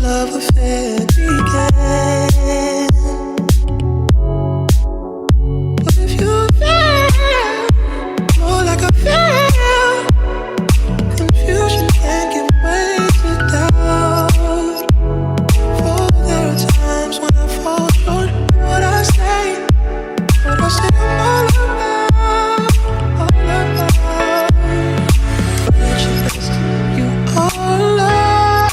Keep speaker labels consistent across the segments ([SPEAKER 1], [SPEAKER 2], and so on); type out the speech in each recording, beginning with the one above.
[SPEAKER 1] love affair began. But if you fail, more like a fail, confusion can't give way to doubt. For there are times when I fall short of what I say I'm all about, all about. But you best, you are love.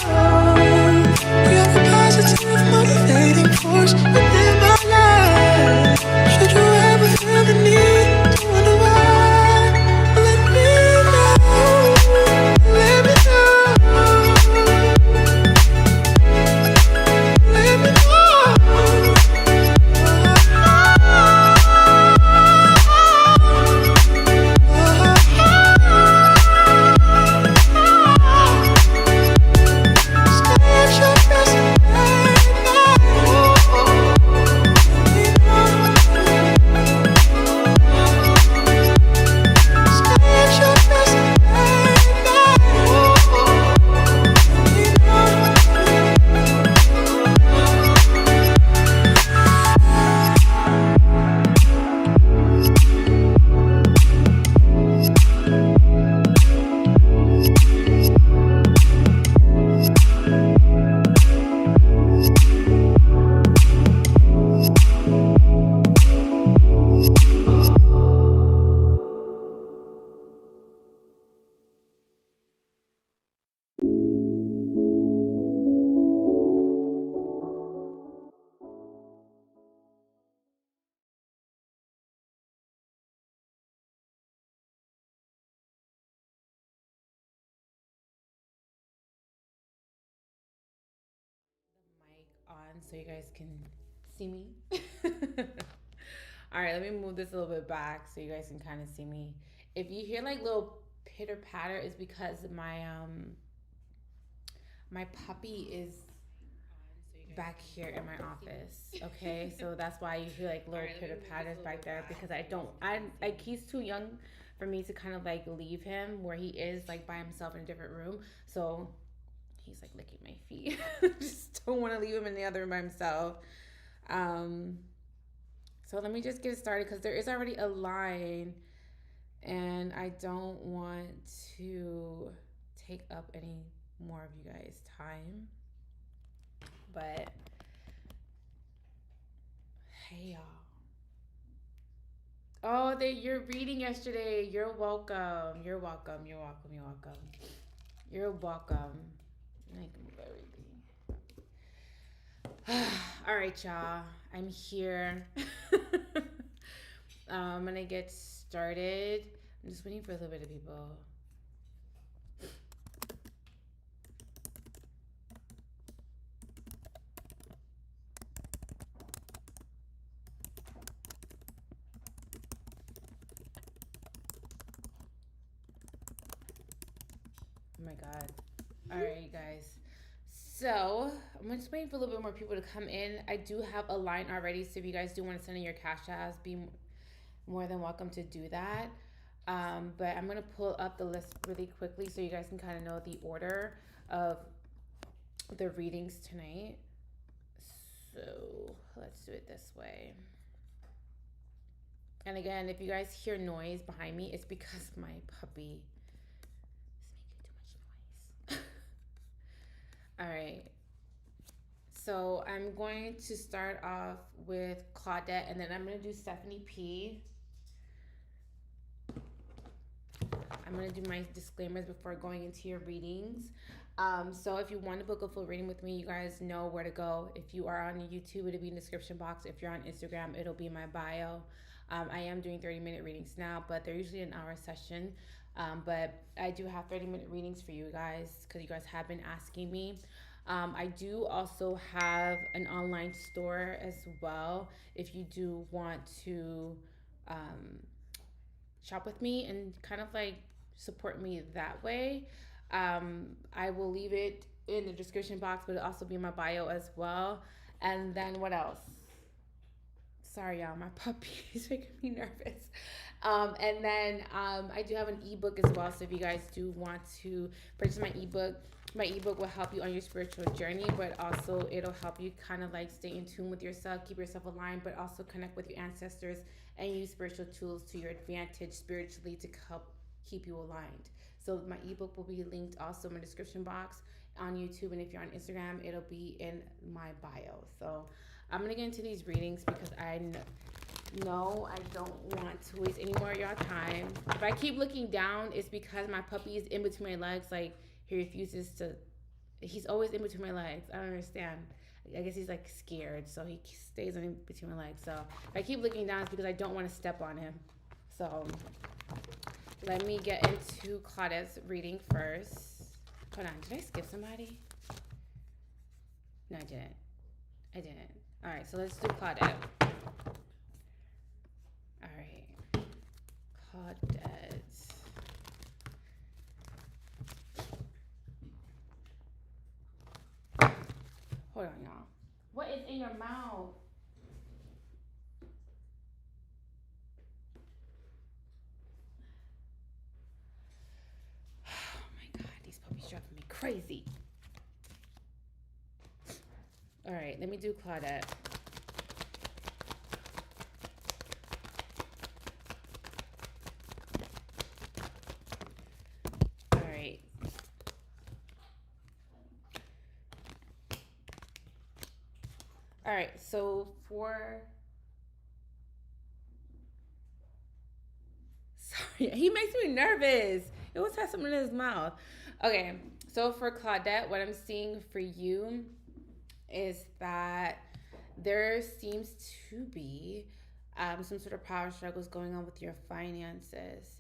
[SPEAKER 1] You're a positive, motivating force within my life. Should you ever feel the need to wonder why, let me know, let me know, let me know.
[SPEAKER 2] On so you guys can see me. All right, let me move this a little bit back so you guys can kind of see me. If you hear like little pitter patter, it's because my puppy is back here in my office. Okay, so that's why you hear like little pitter patters back there, because he's too young for me to kind of like leave him where he is like by himself in a different room. So he's like licking my feet. Just don't want to leave him in the other room by himself. So let me just get started because there is already a line and I don't want to take up any more of you guys' time. But hey y'all. Oh, you're reading yesterday. You're welcome. You're welcome. You're welcome. You're welcome. You're welcome. I can move everything. All right, y'all. I'm here. I'm gonna get started. I'm just waiting for a little bit of people. Oh my God. All right, you guys. So I'm just waiting for a little bit more people to come in. I do have a line already, so if you guys do want to send in your Cashapp, be more than welcome to do that. But I'm gonna pull up the list really quickly so you guys can kind of know the order of the readings tonight. So let's do it this way. And again, if you guys hear noise behind me, it's because my puppy is making too much noise. All right. So I'm going to start off with Claudette, and then I'm going to do Stephanie P. I'm going to do my disclaimers before going into your readings. So if you want to book a full reading with me, you guys know where to go. If you are on YouTube, it'll be in the description box. If you're on Instagram, it'll be in my bio. I am doing 30-minute readings now, but they're usually an hour session. But I do have 30-minute readings for you guys because you guys have been asking me. I do also have an online store as well if you do want to shop with me and kind of like support me that way. I will leave it in the description box, but it'll also be in my bio as well. And then what else? Sorry, y'all, my puppy is making me nervous. And then I do have an ebook as well. So if you guys do want to purchase my ebook, My ebook will help you on your spiritual journey, but also it'll help you kind of like stay in tune with yourself, keep yourself aligned, but also connect with your ancestors and use spiritual tools to your advantage spiritually to help keep you aligned. So my ebook will be linked also in the description box on YouTube, and if you're on Instagram, it'll be in my bio. So I'm gonna get into these readings because no, I don't want to waste any more of your time. If I keep looking down, it's because my puppy is in between my legs. Like, he refuses to, he's always in between my legs. I don't understand. I guess he's like scared, so he stays in between my legs. So if I keep looking down, it's because I don't want to step on him. So let me get into Claudette's reading first. Hold on, did I skip somebody? No, I didn't. I didn't. All right, so let's do Claudette. All right, Claudette. Hold on, y'all. What is in your mouth? Oh my God, these puppies driving me crazy. All right, let me do Claudette. All right. All right, so sorry, he makes me nervous. He always has something in his mouth. Okay, so for Claudette, what I'm seeing for you is that there seems to be some sort of power struggles going on with your finances.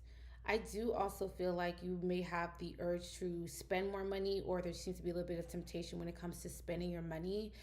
[SPEAKER 2] I do also feel like you may have the urge to spend more money, or there seems to be a little bit of temptation when it comes to spending your money.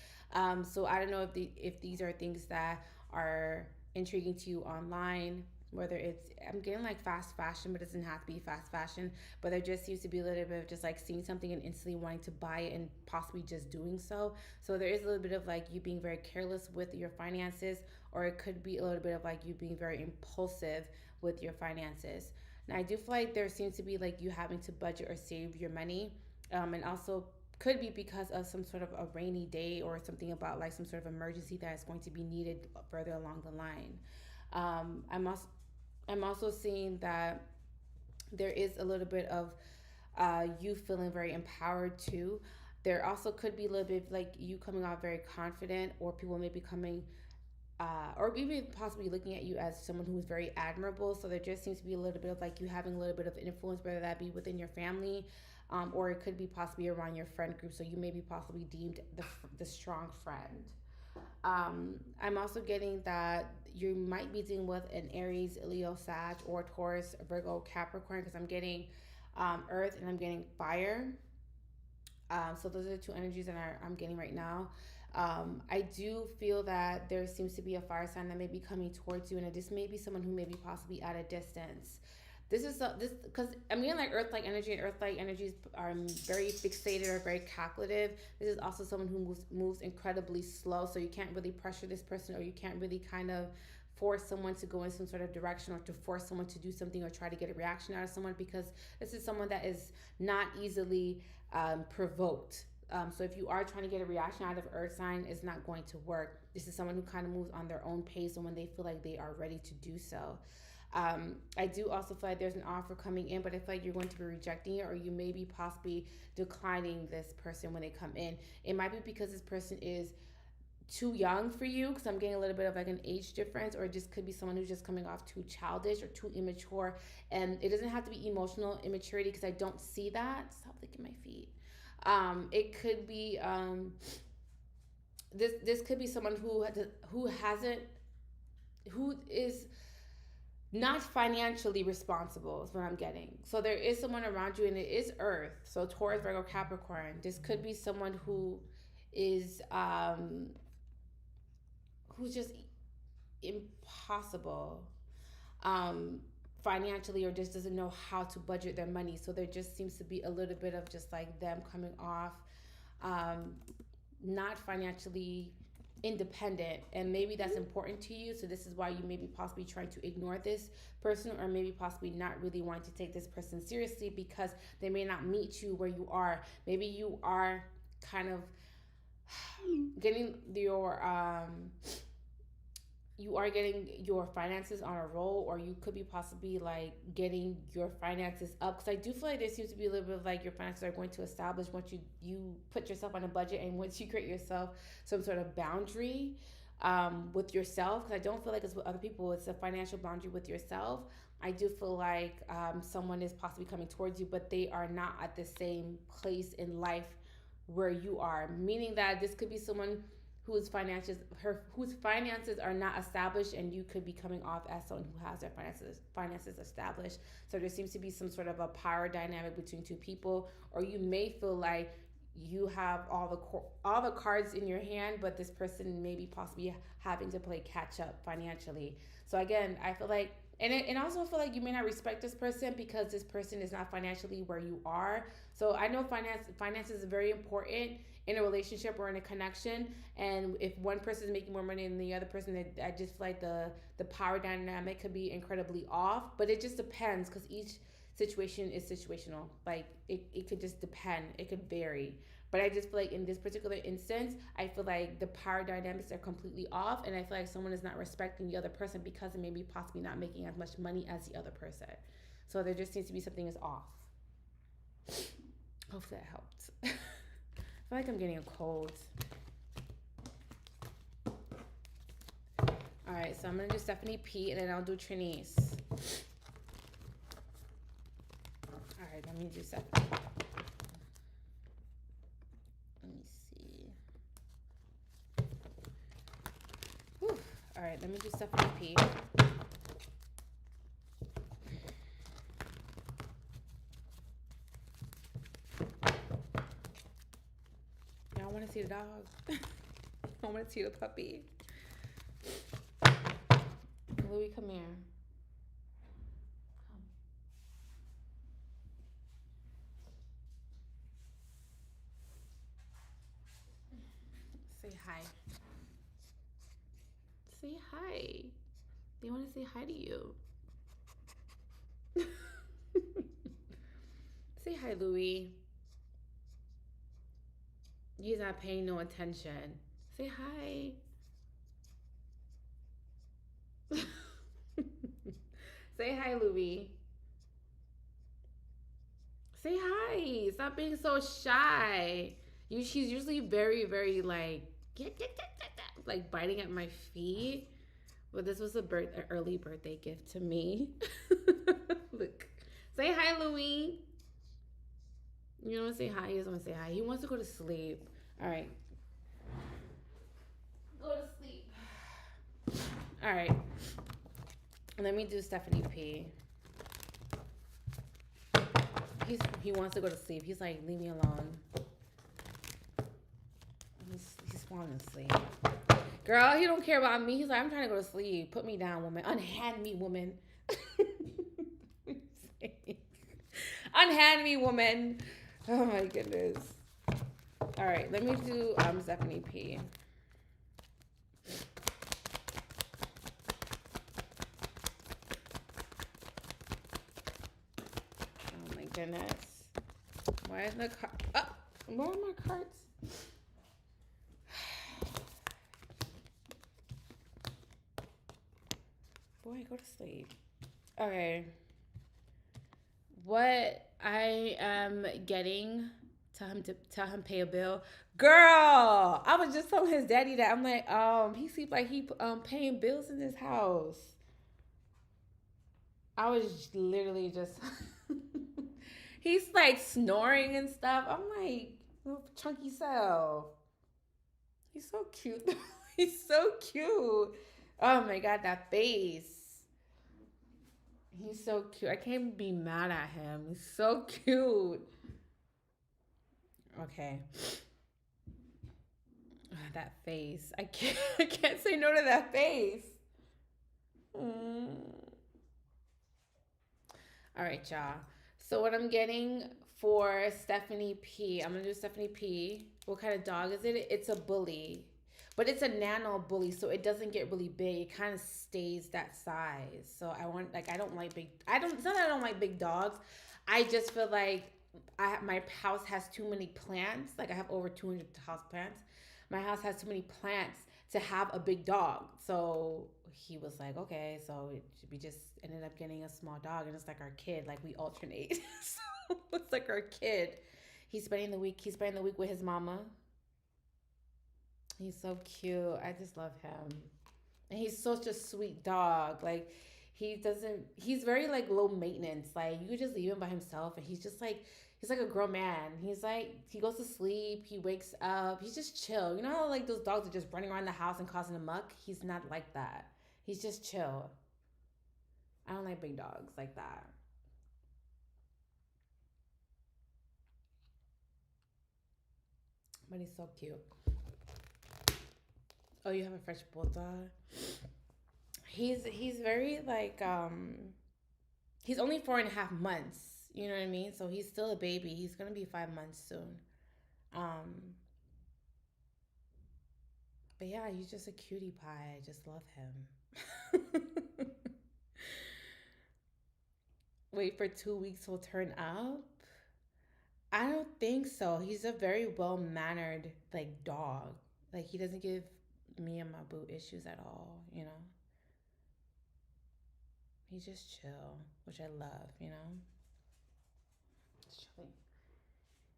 [SPEAKER 2] So I don't know if these are things that are intriguing to you online, whether it's, I'm getting like fast fashion, but it doesn't have to be fast fashion, but there just seems to be a little bit of just like seeing something and instantly wanting to buy it and possibly just doing so. So there is a little bit of like you being very careless with your finances, or it could be a little bit of like you being very impulsive with your finances. Now I do feel like there seems to be like you having to budget or save your money, and also could be because of some sort of a rainy day or something about like some sort of emergency that is going to be needed further along the line. Um, I'm also I'm also seeing that there is a little bit of you feeling very empowered too. There also could be a little bit like you coming out very confident, or people may be coming, or even possibly looking at you as someone who is very admirable. So there just seems to be a little bit of like you having a little bit of influence, whether that be within your family, or it could be possibly around your friend group. So you may be possibly deemed the strong friend. I'm also getting that you might be dealing with an Aries, Leo, Sag, or Taurus, Virgo, Capricorn, because I'm getting Earth and I'm getting Fire. So those are the two energies that I'm getting right now. I do feel that there seems to be a fire sign that may be coming towards you, and this may be someone who may be possibly at a distance. This because I'm getting like Earth-like energy, and Earth-like energies are very fixated or very calculative. This is also someone who moves incredibly slow, so you can't really pressure this person, or you can't really kind of force someone to go in some sort of direction, or to force someone to do something, or try to get a reaction out of someone, because this is someone that is not easily provoked. So if you are trying to get a reaction out of Earth sign, it's not going to work. This is someone who kind of moves on their own pace and when they feel like they are ready to do so. I do also feel like there's an offer coming in, but I feel like you're going to be rejecting it, or you may be possibly declining this person when they come in. It might be because this person is too young for you, because I'm getting a little bit of like an age difference, or it just could be someone who's just coming off too childish or too immature. And it doesn't have to be emotional immaturity, because I don't see that. Stop licking my feet. It could be this could be someone who hasn't who is not financially responsible is what I'm getting. So there is someone around you, and it is Earth. So Taurus, Virgo, Capricorn. This could be someone who is who's just impossible um, financially, or just doesn't know how to budget their money. So there just seems to be a little bit of just like them coming off not financially independent, and maybe that's important to you, so this is why you may be possibly trying to ignore this person, or maybe possibly not really wanting to take this person seriously because they may not meet you where you are. Maybe you are kind of getting your finances on a roll, or you could be possibly like getting your finances up, because I do feel like there seems to be a little bit of like your finances are going to establish once you put yourself on a budget, and once you create yourself some sort of boundary with yourself, because I don't feel like it's with other people, it's a financial boundary with yourself. I do feel like someone is possibly coming towards you, but they are not at the same place in life where you are, meaning that this could be someone whose finances are not established, and you could be coming off as someone who has their finances established. So there seems to be some sort of a power dynamic between two people, or you may feel like you have all the cards in your hand, but this person may be possibly having to play catch up financially. So again, I feel like, and also feel like you may not respect this person because this person is not financially where you are. So I know finance is very important in a relationship or in a connection. And if one person is making more money than the other person, I just feel like the power dynamic could be incredibly off. But it just depends, because each situation is situational. Like it could just depend. It could vary. But I just feel like in this particular instance, I feel like the power dynamics are completely off, and I feel like someone is not respecting the other person because they may be possibly not making as much money as the other person. So there just seems to be something is off. Hopefully that helped. I feel like I'm getting a cold. All right, so I'm gonna do Stephanie P, and then I'll do Trinice. All right, let me do Stephanie. Let me see. Whew. All right, let me do Stephanie P. Y'all want to see the dog? I want to see the puppy. Louis, come here. Come. Say hi. Say hi. They want to say hi to you. Say hi, Louis. He's not paying no attention. Say hi. Say hi, Louis. Say hi. Stop being so shy. She's usually very, very like biting at my feet. But this was an early birthday gift to me. Look. Say hi, Louis. You don't want to say hi? He doesn't want to say hi. He wants to go to sleep. All right. Go to sleep. All right. Let me do Stephanie P. He wants to go to sleep. He's like, leave me alone. He's falling asleep. Girl, he don't care about me. He's like, I'm trying to go to sleep. Put me down, woman. Unhand me, woman. Unhand me, woman. Oh my goodness. All right, let me do Stephanie P. Oh my goodness. Why is the card? Oh, where are my cards? Boy, go to sleep. Okay. What I am getting, tell him pay a bill. Girl, I was just telling his daddy that I'm like, he seems like he paying bills in this house. I was literally just he's like snoring and stuff. I'm like, little chunky self. He's so cute. He's so cute. Oh my god, that face. He's so cute. I can't be mad at him. He's so cute. Okay. That face. I can't say no to that face. All right, y'all. So what I'm getting for Stephanie P. I'm going to do Stephanie P. What kind of dog is it? It's a bully. but it's a nano bully, so it doesn't get really big. It kind of stays that size. So I want, like, I don't like big. I don't. It's not that I don't like big dogs. I just feel like my house has too many plants. Like I have over 200 house plants. My house has too many plants to have a big dog. So he was like, okay, so we just ended up getting a small dog, and it's like our kid. Like we alternate. So it's like our kid. He's spending the week. He's spending the week with his mama. He's so cute. I just love him. And he's such a sweet dog. Like he doesn't he's very like low maintenance. Like you could just leave him by himself and he's like a grown man. He's like he goes to sleep, he wakes up, he's just chill. You know how like those dogs are just running around the house and causing a muck? He's not like that. He's just chill. I don't like big dogs like that. But he's so cute. Oh, you have a French bulldog? He's very like he's only 4.5 months. You know what I mean? So he's still a baby. He's gonna be 5 months soon. Um, but yeah, he's just a cutie pie. I just love him. Wait for 2 weeks he'll turn up. I don't think so. He's a very well mannered like dog. Like he doesn't give me and my boo issues at all. You know, he's just chill, which I love. You know, just chilling.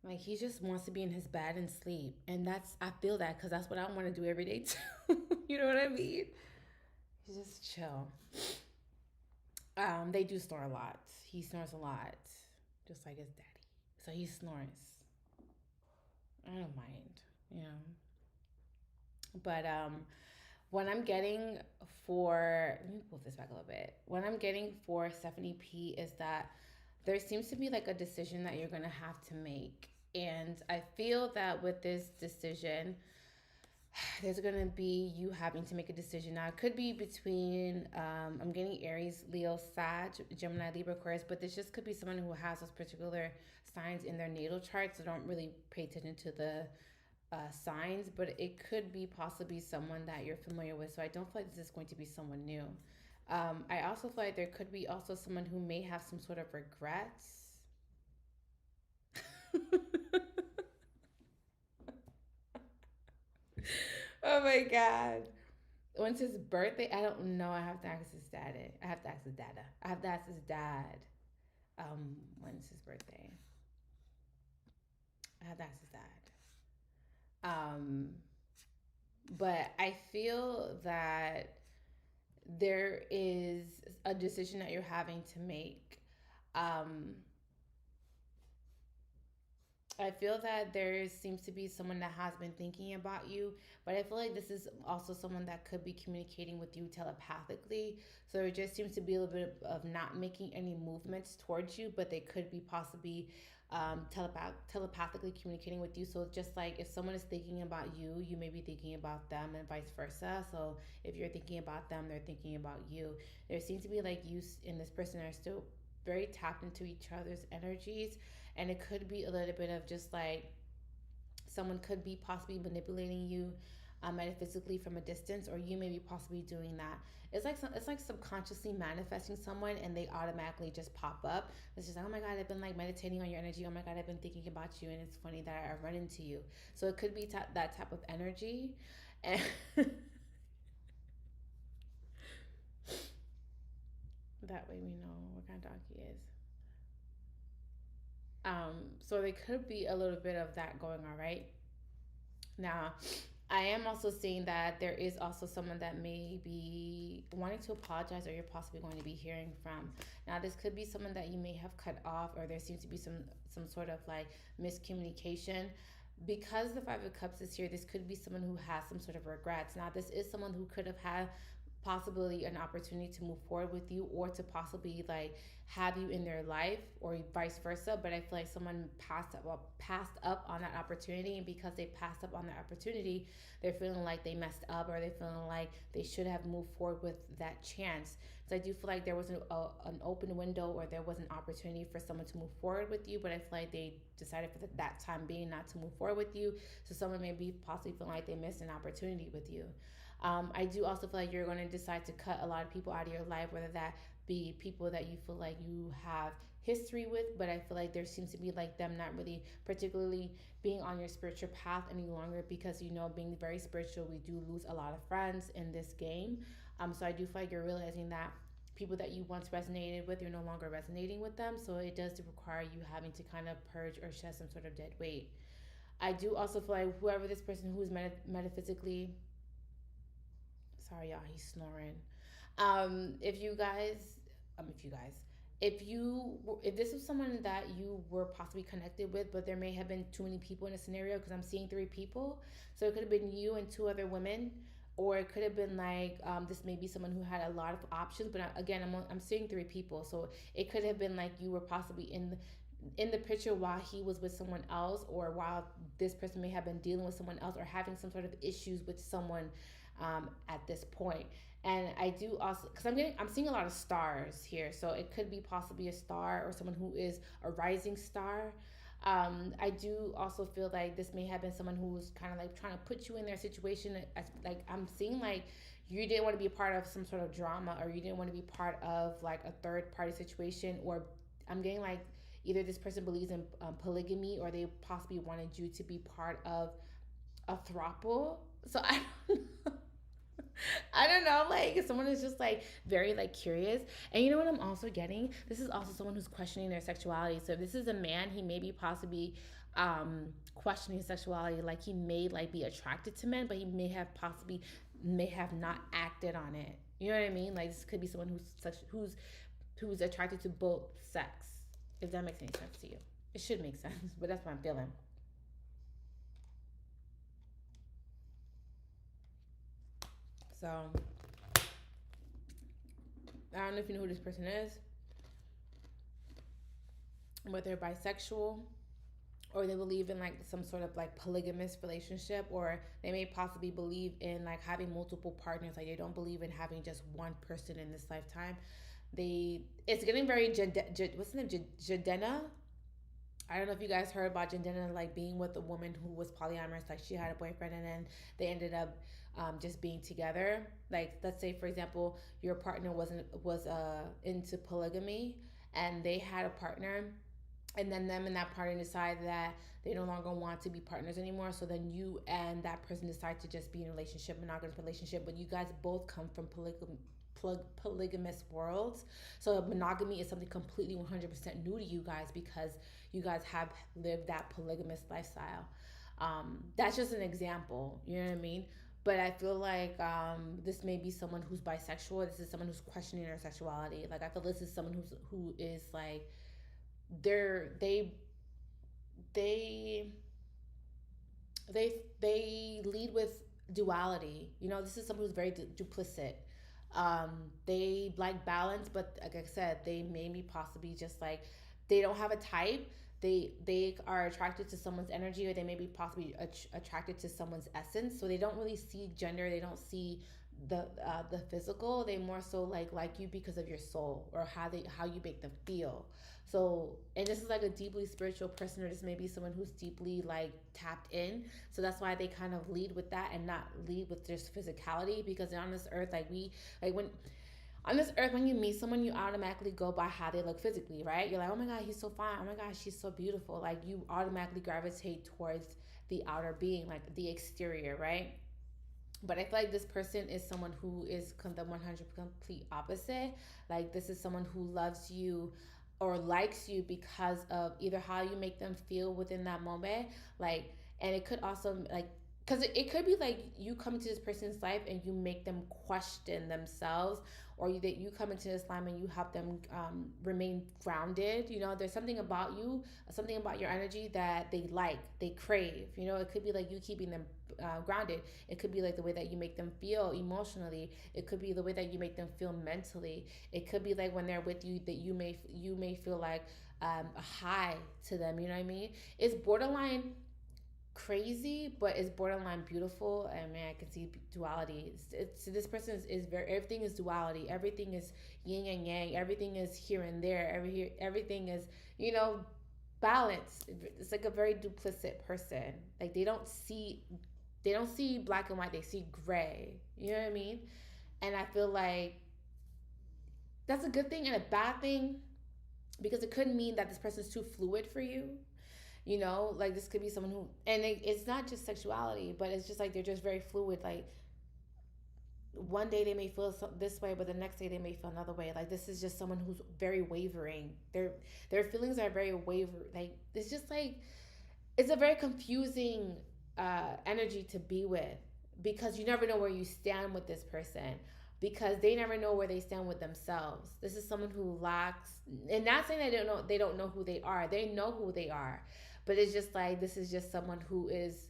[SPEAKER 2] Like he just wants to be in his bed and sleep, and that's I feel that because that's what I want to do every day too. You know what I mean? He's just chill. They do snore a lot. He snores a lot, just like his daddy. So he snores. I don't mind, you know. But what I'm getting for let me pull this back a little bit. What I'm getting for Stephanie P is that there seems to be like a decision that you're gonna have to make. And I feel that with this decision, there's gonna be you having to make a decision. Now it could be between I'm getting Aries, Leo, Sag, Gemini, Libra, Aquarius, but this just could be someone who has those particular signs in their natal chart, so don't really pay attention to the signs, but it could be possibly someone that you're familiar with. So I don't feel like this is going to be someone new. I also feel like there could be also someone who may have some sort of regrets. Oh my god. When's his birthday? I don't know. I have to ask his dad. I have to ask his dad. I have to ask his dad. When's his birthday? I have to ask his dad. Um, but I feel that there is a decision that you're having to make. I feel that there seems to be someone that has been thinking about you, but I feel like this is also someone that could be communicating with you telepathically. So it just seems to be a little bit of not making any movements towards you, but they could be possibly telepathically communicating with you. So just like if someone is thinking about you, you may be thinking about them and vice versa. So if you're thinking about them, they're thinking about you. There seems to be like you and this person are still very tapped into each other's energies, and it could be a little bit of just like someone could be possibly manipulating you metaphysically from a distance, or you may be possibly doing that. It's like subconsciously manifesting someone, and they automatically just pop up. It's just like, oh my god, I've been like meditating on your energy. Oh my god, I've been thinking about you, and it's funny that I run into you. So it could be that type of energy, and that way we know what kind of dog he is. So there could be a little bit of that going on, right? Now, I am also seeing that there is also someone that may be wanting to apologize, or you're possibly going to be hearing from. Now, this could be someone that you may have cut off, or there seems to be some sort of like miscommunication. Because the Five of Cups is here, this could be someone who has some sort of regrets. Now, this is someone who could have had possibly an opportunity to move forward with you, or to possibly like have you in their life, or vice versa. But I feel like someone passed up on that opportunity, and because they passed up on that opportunity, they're feeling like they messed up, or they're feeling like they should have moved forward with that chance. So I do feel like there was an open window, or there was an opportunity for someone to move forward with you, but I feel like they decided for that time being not to move forward with you. So someone may be possibly feeling like they missed an opportunity with you. I do also feel like you're going to decide to cut a lot of people out of your life, whether that be people that you feel like you have history with, but I feel like there seems to be like them not really particularly being on your spiritual path any longer, because being very spiritual, we do lose a lot of friends in this game. So I do feel like you're realizing that people that you once resonated with, you're no longer resonating with them. So it does require you having to kind of purge or shed some sort of dead weight. I do also feel like whoever this person who's metaphysically, sorry y'all, he's snoring. If you guys, if this was someone that you were possibly connected with, but there may have been too many people in a scenario, because I'm seeing 3 people, so it could have been you and 2 other women, or it could have been like this may be someone who had a lot of options, but again, I'm seeing 3 people, so it could have been like you were possibly in the picture while he was with someone else, or while this person may have been dealing with someone else, or having some sort of issues with someone at this point. And I do also, because I'm seeing a lot of stars here, so it could be possibly a star, or someone who is a rising star. I do also feel like this may have been someone who was kind of like trying to put you in their situation. Like I'm seeing like you didn't want to be a part of some sort of drama, or you didn't want to be part of like a third party situation, or I'm getting like either this person believes in polygamy, or they possibly wanted you to be part of a throuple. So I don't know. I don't know, like someone is just like very like curious. And you know what I'm also getting? This is also someone who's questioning their sexuality. So if this is a man, he may be possibly questioning sexuality. Like he may like be attracted to men, but he may have not acted on it. You know what I mean? Like this could be someone who's attracted to both sex. If that makes any sense to you. It should make sense, but that's what I'm feeling. So I don't know if you know who this person is, but they're bisexual, or they believe in like some sort of like polygamous relationship, or they may possibly believe in like having multiple partners. Like they don't believe in having just one person in this lifetime. It's getting very what's the name, Jadena. I don't know if you guys heard about Jadena like being with a woman who was polyamorous. Like she had a boyfriend, and then they ended up just being together. Like let's say for example, your partner was into polygamy, and they had a partner, and then them and that partner decide that they no longer want to be partners anymore. So then you and that person decide to just be in a relationship, monogamous relationship, but you guys both come from polygamous worlds. So monogamy is something completely 100% new to you guys, because you guys have lived that polygamous lifestyle. That's just an example. You know what I mean? But I feel like this may be someone who's bisexual. This is someone who's questioning their sexuality. Like I feel this is someone who is like they they they lead with duality. This is someone who's very duplicit. They like balance, but like I said, they maybe possibly just like they don't have a type. They are attracted to someone's energy, or they may be possibly attracted to someone's essence. So they don't really see gender. They don't see the physical. They more so like you because of your soul, or how you make them feel. So, and this is like a deeply spiritual person, or this may be someone who's deeply like tapped in. So that's why they kind of lead with that, and not lead with just physicality, because on this earth, when this earth, when you meet someone, you automatically go by how they look physically, right? You're like, oh my God, he's so fine. Oh my God, she's so beautiful. Like you automatically gravitate towards the outer being, like the exterior, right? But I feel like this person is someone who is the 100 complete opposite. Like this is someone who loves you or likes you because of either how you make them feel within that moment. Like, and it could also like because it could be like you come into this person's life and you make them question themselves, or that you come into this life and you help them remain grounded. You know, there's something about you, something about your energy that they crave. You know, it could be like you keeping them grounded. It could be like the way that you make them feel emotionally. It could be the way that you make them feel mentally. It could be like when they're with you that you may feel like a high to them. You know what I mean? It's borderline crazy, but it's borderline beautiful. I mean, I can see duality. This person is very, everything is duality. Everything is yin and yang. Everything is here and there. Everything is, you know, balance. It's like a very duplicit person. Like they don't see black and white. They see gray. You know what I mean? And I feel like that's a good thing and a bad thing, because it could mean that this person's too fluid for you. You know, like this could be someone who, and it's not just sexuality, but it's just like they're just very fluid. Like one day they may feel this way, but the next day they may feel another way. Like this is just someone who's very wavering. Their feelings are very like it's just like it's a very confusing energy to be with, because you never know where you stand with this person, because they never know where they stand with themselves. This is someone who lacks, and not saying they don't know who they are. They know who they are, but it's just like this is just someone who is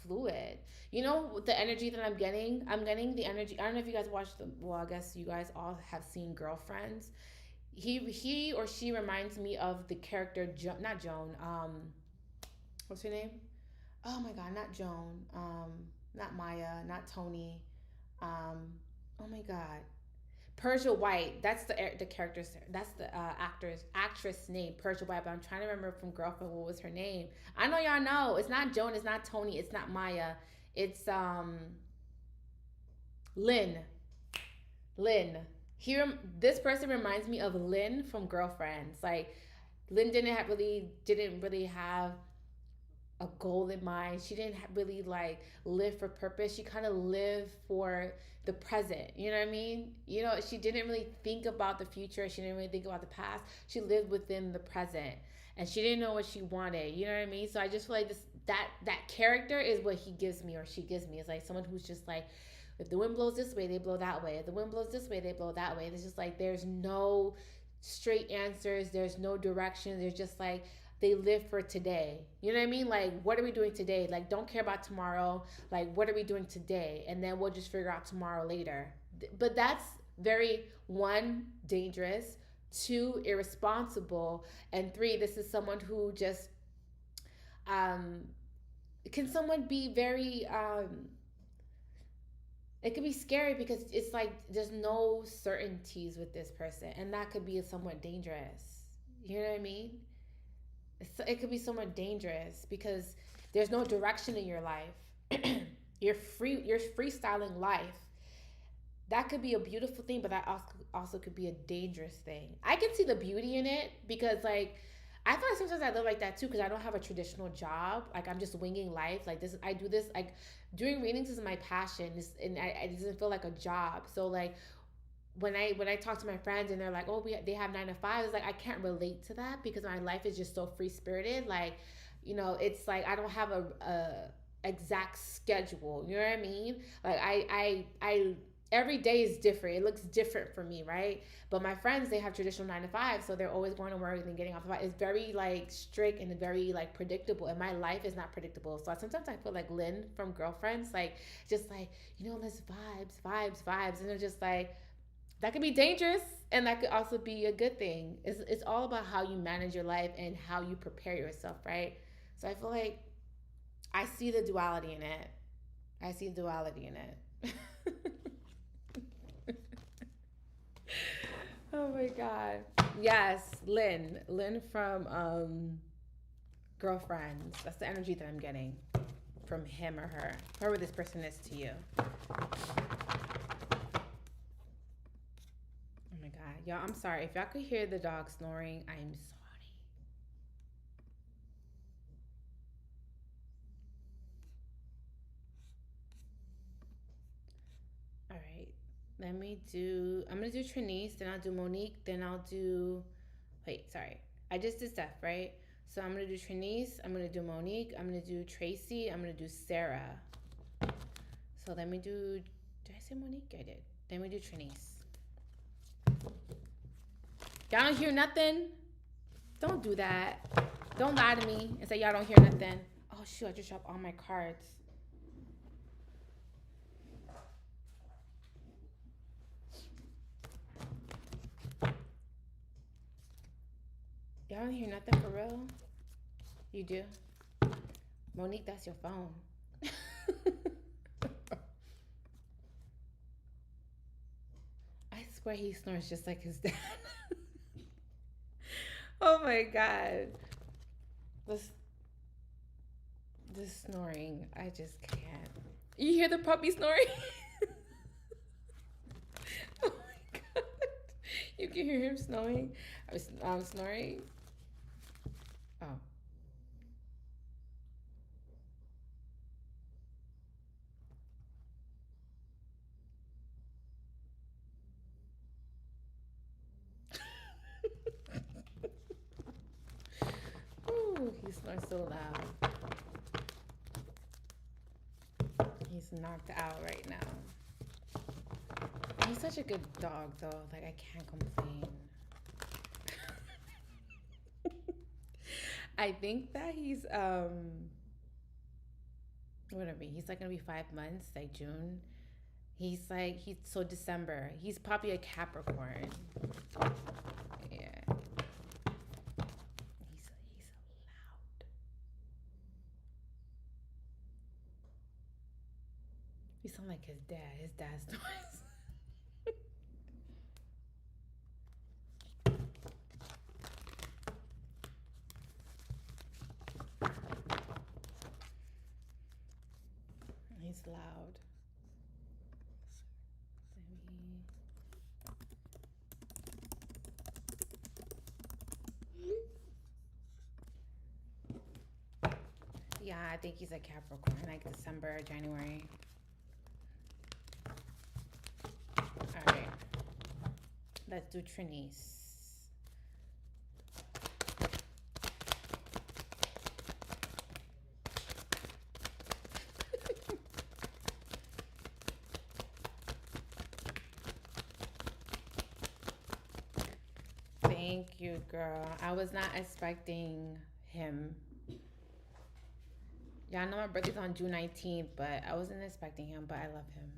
[SPEAKER 2] fluid. You know, the energy that I'm getting the energy. I don't know if you guys watched the. Well, I guess you guys all have seen Girlfriends. He or she reminds me of the character not Joan. What's her name? Oh my God, not Joan. Not Maya. Not Tony. Oh my God, Persia White. That's the character's. That's the actress name, Persia White. But I'm trying to remember from Girlfriend what was her name. I know y'all know. It's not Joan. It's not Tony. It's not Maya. It's Lynn. Lynn. This person reminds me of Lynn from Girlfriends. Like Lynn didn't really have a goal in mind. She didn't really like live for purpose. She kind of lived for the present. You know what I mean? You know, she didn't really think about the future. She didn't really think about the past. She lived within the present, and she didn't know what she wanted. You know what I mean? So I just feel like that character is what he gives me, or she gives me. It's like someone who's just like, if the wind blows this way, they blow that way. If the wind blows this way, they blow that way. It's just like there's no straight answers. There's no direction. There's just like they live for today. You know what I mean? Like, what are we doing today? Like, don't care about tomorrow. Like, what are we doing today? And then we'll just figure out tomorrow later. But that's very, one, dangerous, two, irresponsible, and three, this is someone who just, can someone be very, it could be scary because it's like there's no certainties with this person, and that could be somewhat dangerous. You know what I mean? It could be somewhat dangerous because there's no direction in your life. You're freestyling life. That could be a beautiful thing, but that also could be a dangerous thing. I can see the beauty in it because, like, I feel like sometimes I live like that too because I don't have a traditional job. Like, I'm just winging life. Like, this, I do this, like, doing readings is my passion, and it doesn't feel like a job. So, like, when I talk to my friends and they're like, oh, they have 9 to 5, it's like I can't relate to that because my life is just so free spirited. Like, you know, it's like I don't have a exact schedule. You know what I mean? Like I every day is different. It looks different for me, right? But my friends, they have traditional 9 to 5, so they're always going to work and then getting off the 5. It's very like strict and very like predictable, and my life is not predictable. So sometimes I feel like Lynn from Girlfriends, like just like, you know, let's vibes, and they're just like, that could be dangerous, and that could also be a good thing. It's all about how you manage your life and how you prepare yourself, right? So I feel like I see the duality in it. Oh my God. Yes, Lynn from Girlfriends. That's the energy that I'm getting from him or her, whoever this person is to you. Y'all, I'm sorry. If y'all could hear the dog snoring, I'm sorry. All right. I'm going to do Trinice, then I'll do Monique, then I'll do, wait, sorry. I just did Steph, right? So I'm gonna do Trinice, I'm gonna do Monique, I'm gonna do Tracy, I'm gonna do Sarah. So let me do. Did I say Monique? I did. Let me do Trinice. Y'all don't hear nothing? Don't do that. Don't lie to me and say y'all don't hear nothing. Oh shoot! I just dropped all my cards. Y'all don't hear nothing for real? You do? Monique, that's your phone. I swear he snores just like his dad. Oh my god. This snoring, I just can't. You hear the puppy snoring? Oh my god. You can hear him snoring. I'm snoring. Oh. Ooh, he snores so loud. He's knocked out right now. He's such a good dog, though. Like, I can't complain. I think that he's whatever. He's like gonna be 5 months, like June. He's so December. He's probably a Capricorn. Yeah. He's loud. You sound like his dad. His dad's noise. He's loud. Yeah, I think he's a Capricorn, like December, January. All right. Let's do Trinice. Thank you, girl. I was not expecting him. Yeah, I know my birthday's on June 19th, but I wasn't expecting him, but I love him.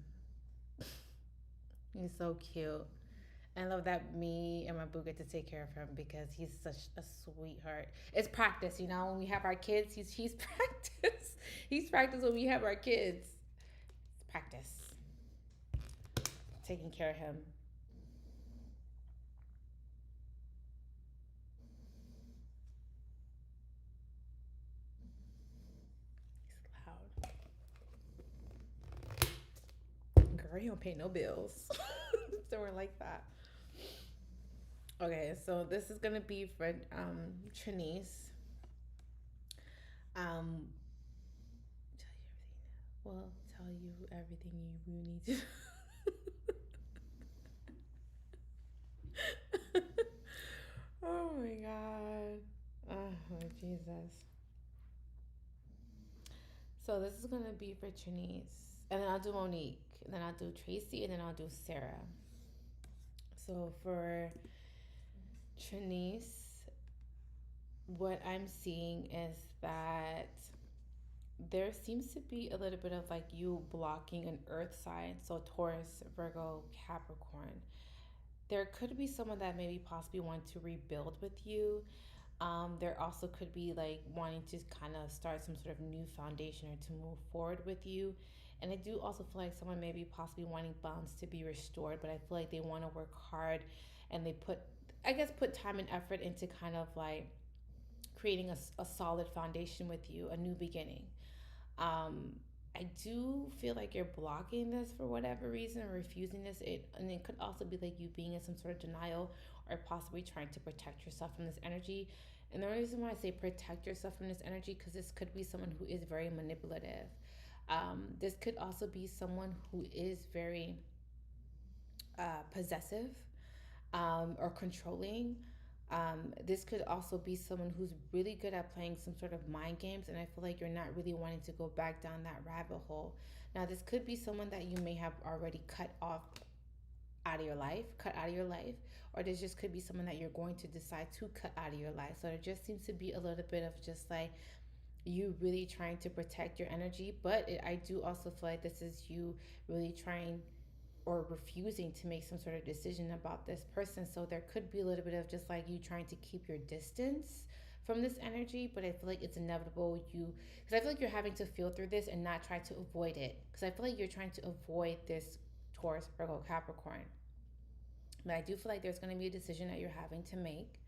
[SPEAKER 2] He's so cute. I love that me and my boo get to take care of him because he's such a sweetheart. It's practice, you know. When we have our kids, he's practice. He's practice when we have our kids. It's practice. Taking care of him. He's loud. Girl, he don't pay no bills. So we're like that. Okay, so this is gonna be for Trinice. Um, tell you everything you need to. Oh my god. Oh Jesus. So this is gonna be for Trinice, and then I'll do Monique, and then I'll do Tracy, and then I'll do Sarah. So for Trinice, what I'm seeing is that there seems to be a little bit of like you blocking an earth sign, so Taurus, Virgo, Capricorn. There could be someone that maybe possibly want to rebuild with you. There also could be like wanting to kind of start some sort of new foundation or to move forward with you. And I do also feel like someone maybe possibly wanting balance to be restored, but I feel like they want to work hard and they put time and effort into kind of like creating a solid foundation with you, a new beginning. Um, I do feel like you're blocking this for whatever reason or refusing this. And it could also be like you being in some sort of denial or possibly trying to protect yourself from this energy. And the reason why I say protect yourself from this energy, because this could be someone who is very manipulative. This could also be someone who is very possessive or controlling. This could also be someone who's really good at playing some sort of mind games, and I feel like you're not really wanting to go back down that rabbit hole. Now, this could be someone that you may have already cut off out of your life, or this just could be someone that you're going to decide to cut out of your life. So there just seems to be a little bit of just like you really trying to protect your energy, but I do also feel like this is you really trying or refusing to make some sort of decision about this person. So there could be a little bit of just like you trying to keep your distance from this energy, but I feel like it's inevitable. Because I feel like you're having to feel through this and not try to avoid it. Because I feel like you're trying to avoid this Taurus, Virgo, Capricorn. But I do feel like there's going to be a decision that you're having to make.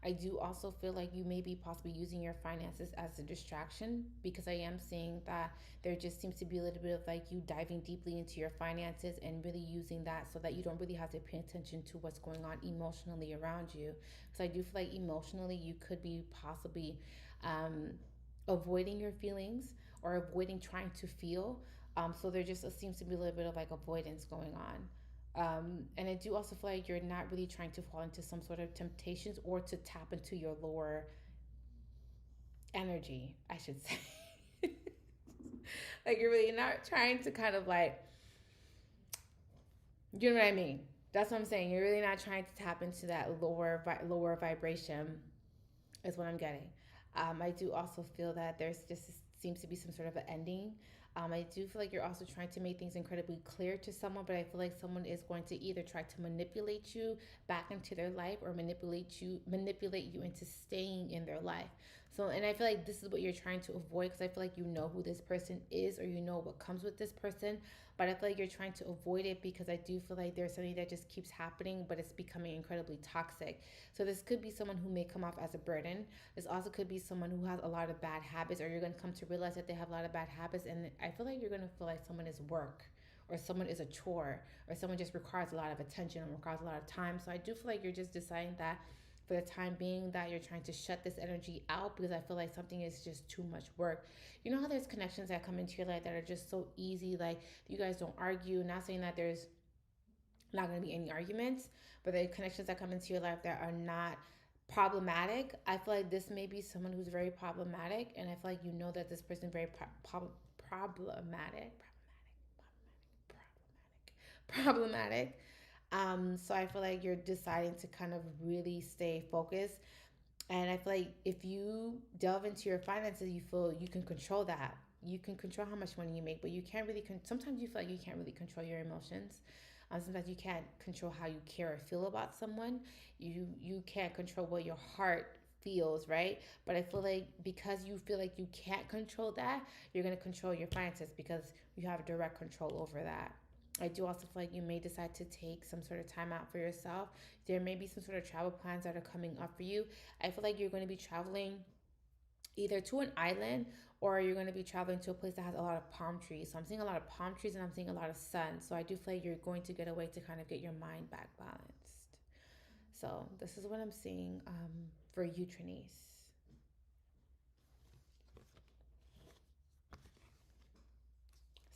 [SPEAKER 2] I do also feel like you may be possibly using your finances as a distraction, because I am seeing that there just seems to be a little bit of like you diving deeply into your finances and really using that so that you don't really have to pay attention to what's going on emotionally around you. So I do feel like emotionally you could be possibly um, avoiding your feelings or avoiding trying to feel. So there just seems to be a little bit of like avoidance going on. And I do also feel like you're not really trying to fall into some sort of temptations or to tap into your lower energy, I should say. Like you're really not trying to kind of like, you know what I mean? That's what I'm saying. You're really not trying to tap into that lower vibration, is what I'm getting. I do also feel that there's just seems to be some sort of an ending. I do feel like you're also trying to make things incredibly clear to someone, but I feel like someone is going to either try to manipulate you back into their life or manipulate you into staying in their life. So, and I feel like this is what you're trying to avoid, because I feel like you know who this person is or you know what comes with this person, but I feel like you're trying to avoid it because I do feel like there's something that just keeps happening, but it's becoming incredibly toxic. So this could be someone who may come off as a burden. This also could be someone who has a lot of bad habits, or you're going to come to realize that they have a lot of bad habits. And I feel like you're going to feel like someone is work, or someone is a chore, or someone just requires a lot of attention and requires a lot of time. So I do feel like you're just deciding that for the time being that you're trying to shut this energy out, because I feel like something is just too much work. You know how there's connections that come into your life that are just so easy, like you guys don't argue. Not saying that there's not going to be any arguments, but the connections that come into your life that are not problematic. I feel like this may be someone who's very problematic, and I feel like you know that this person is very problematic. So I feel like you're deciding to kind of really stay focused. And I feel like if you delve into your finances, you feel you can control that. You can control how much money you make, but you can't really. Sometimes you feel like you can't really control your emotions. Sometimes you can't control how you care or feel about someone. You can't control what your heart feels, right? But I feel like because you feel like you can't control that, you're gonna control your finances because you have direct control over that. I do also feel like you may decide to take some sort of time out for yourself. There may be some sort of travel plans that are coming up for you. I feel like you're going to be traveling either to an island, or you're going to be traveling to a place that has a lot of palm trees. So I'm seeing a lot of palm trees and I'm seeing a lot of sun. So I do feel like you're going to get away to kind of get your mind back balanced. So this is what I'm seeing for you, Trinice.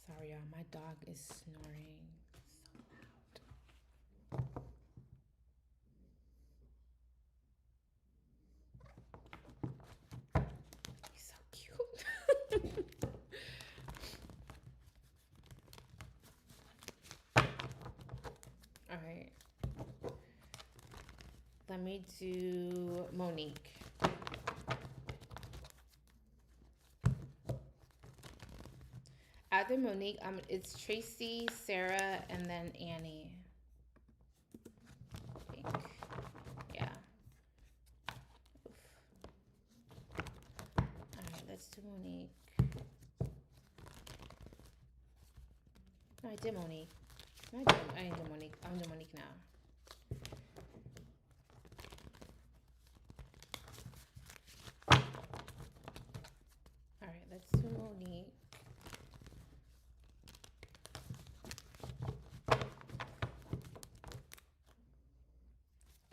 [SPEAKER 2] Sorry, y'all. My dog is snoring so loud. He's so cute. All right. Let me do Monique. After Monique, it's Tracy, Sarah, and then Annie. I think. Yeah. Oof. All right, let's do Monique. No, I did Monique. No, I didn't do Monique. I'm doing Monique now. All right, let's do Monique.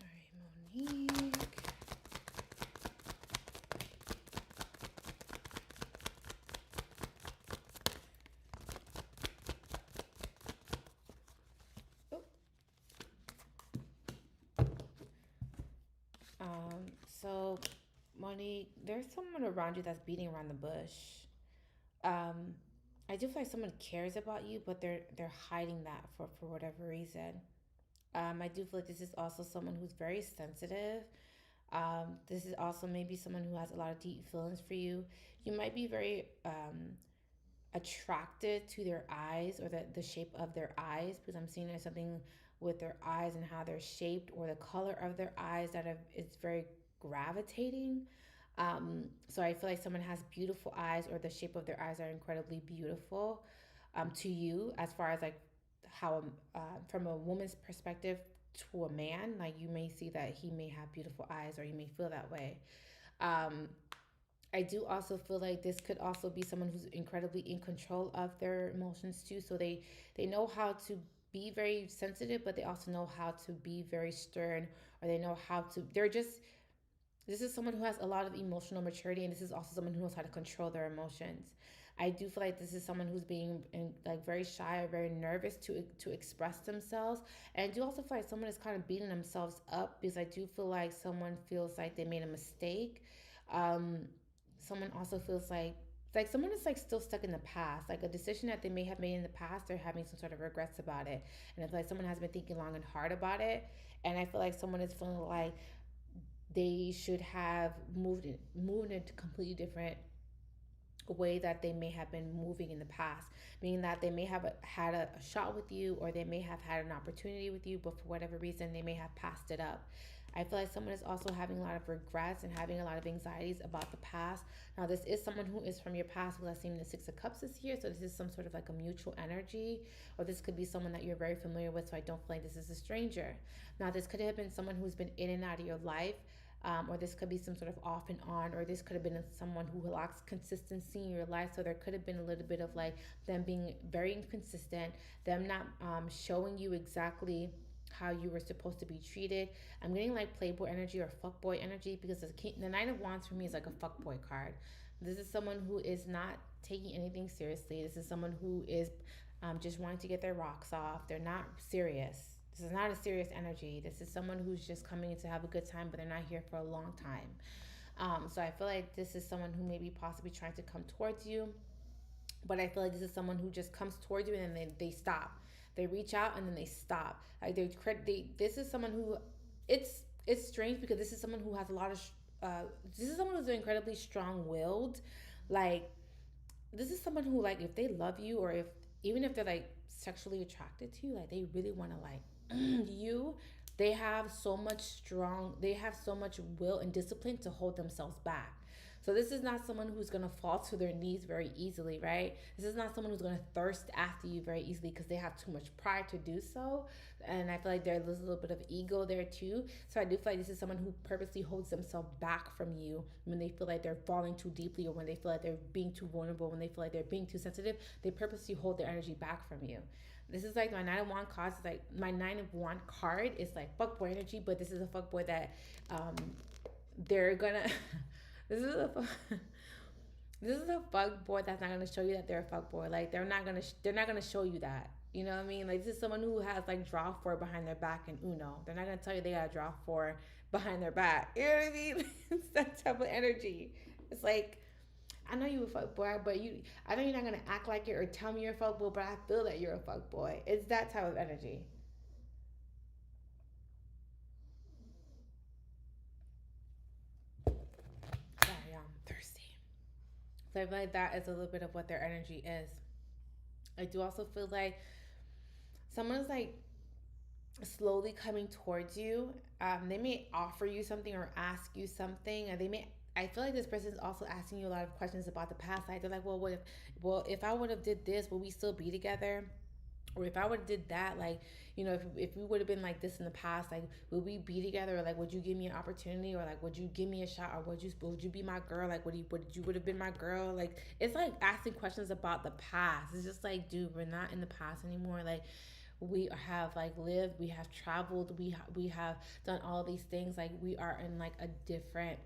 [SPEAKER 2] All right, Monique. Oh. So, Monique, there's someone around you that's beating around the bush. Um, I do feel like someone cares about you, but they're hiding that for whatever reason. I do feel like this is also someone who's very sensitive. This is also maybe someone who has a lot of deep feelings for you. You might be very attracted to their eyes or the shape of their eyes, because I'm seeing there's something with their eyes and how they're shaped, or the color of their eyes that have, it's very gravitating. So I feel like someone has beautiful eyes, or the shape of their eyes are incredibly beautiful to you, as far as like how from a woman's perspective to a man, like you may see that he may have beautiful eyes, or you may feel that way. um, I do also feel like this could also be someone who's incredibly in control of their emotions too. So they know how to be very sensitive, but they also know how to be very stern, or they know how to. They're just, this is someone who has a lot of emotional maturity, and this is also someone who knows how to control their emotions. I do feel like this is someone who's being like very shy or very nervous to express themselves, and I do also feel like someone is kind of beating themselves up, because I do feel like someone feels like they made a mistake. Um, Someone also feels like someone is like still stuck in the past, like a decision that they may have made in the past. They're having some sort of regrets about it, and I feel like someone has been thinking long and hard about it, and I feel like someone is feeling like they should have moved into completely different way that they may have been moving in the past, meaning that they may have had a shot with you, or they may have had an opportunity with you, but for whatever reason they may have passed it up. I feel like someone is also having a lot of regrets and having a lot of anxieties about the past. Now, this is someone who is from your past, who has seen the Six of Cups this year, so this is some sort of like a mutual energy, or this could be someone that you're very familiar with, so I don't feel like this is a stranger. Now, this could have been someone who's been in and out of your life, or this could be some sort of off and on, or this could have been someone who lacks consistency in your life. So there could have been a little bit of like them being very inconsistent, them not showing you exactly how you were supposed to be treated. I'm getting like playboy energy or fuckboy energy, because the Knight of Wands for me is like a fuckboy card. This is someone who is not taking anything seriously. This is someone who is just wanting to get their rocks off. They're not serious. This is not a serious energy. This is someone who's just coming in to have a good time, but they're not here for a long time. So I feel like this is someone who may be possibly trying to come towards you, but I feel like this is someone who just comes towards you and then they stop. They reach out and then they stop. Like this is someone who, it's strange, because this is someone who has a lot of this is someone who's incredibly strong-willed. Like, this is someone who, like, if they love you, or if even if they're like sexually attracted to you, like they really want to like you, they have so much will and discipline to hold themselves back. So this is not someone who's going to fall to their knees very easily, right? This is not someone who's going to thirst after you very easily, because they have too much pride to do so. And I feel like there's a little bit of ego there too. So I do feel like this is someone who purposely holds themselves back from you when they feel like they're falling too deeply, or when they feel like they're being too vulnerable, when they feel like they're being too sensitive. They purposely hold their energy back from you. This is like my Nine of Wand cards. Like my Nine of Wand card is like fuckboy energy, but this is a fuckboy that um they're gonna this is a this is a fuck boy that's not gonna show you that they're a fuck boy. Like they're not gonna show you that. You know what I mean? Like this is someone who has like draw four behind their back and Uno. They're not gonna tell you they got draw four behind their back. You know what I mean? It's that type of energy. It's like, I know you a fuck boy, but I know you're not gonna act like it or tell me you're a fuck boy, but I feel that you're a fuck boy. It's that type of energy. Sorry, I'm thirsty. So I feel like that is a little bit of what their energy is. I do also feel like someone is like slowly coming towards you. They may offer you something or ask you something, and they may. I feel like this person is also asking you a lot of questions about the past. Like they're like, well, if I would have did this, would we still be together? Or if I would have did that, like, if we would have been like this in the past, like, would we be together? Or like, would you give me an opportunity? Or like, would you give me a shot? Or would you be my girl? Like, would have been my girl? Like, it's like asking questions about the past. It's just like, dude, we're not in the past anymore. Like, we have like lived, we have traveled, we have done all these things. Like, we are in like a different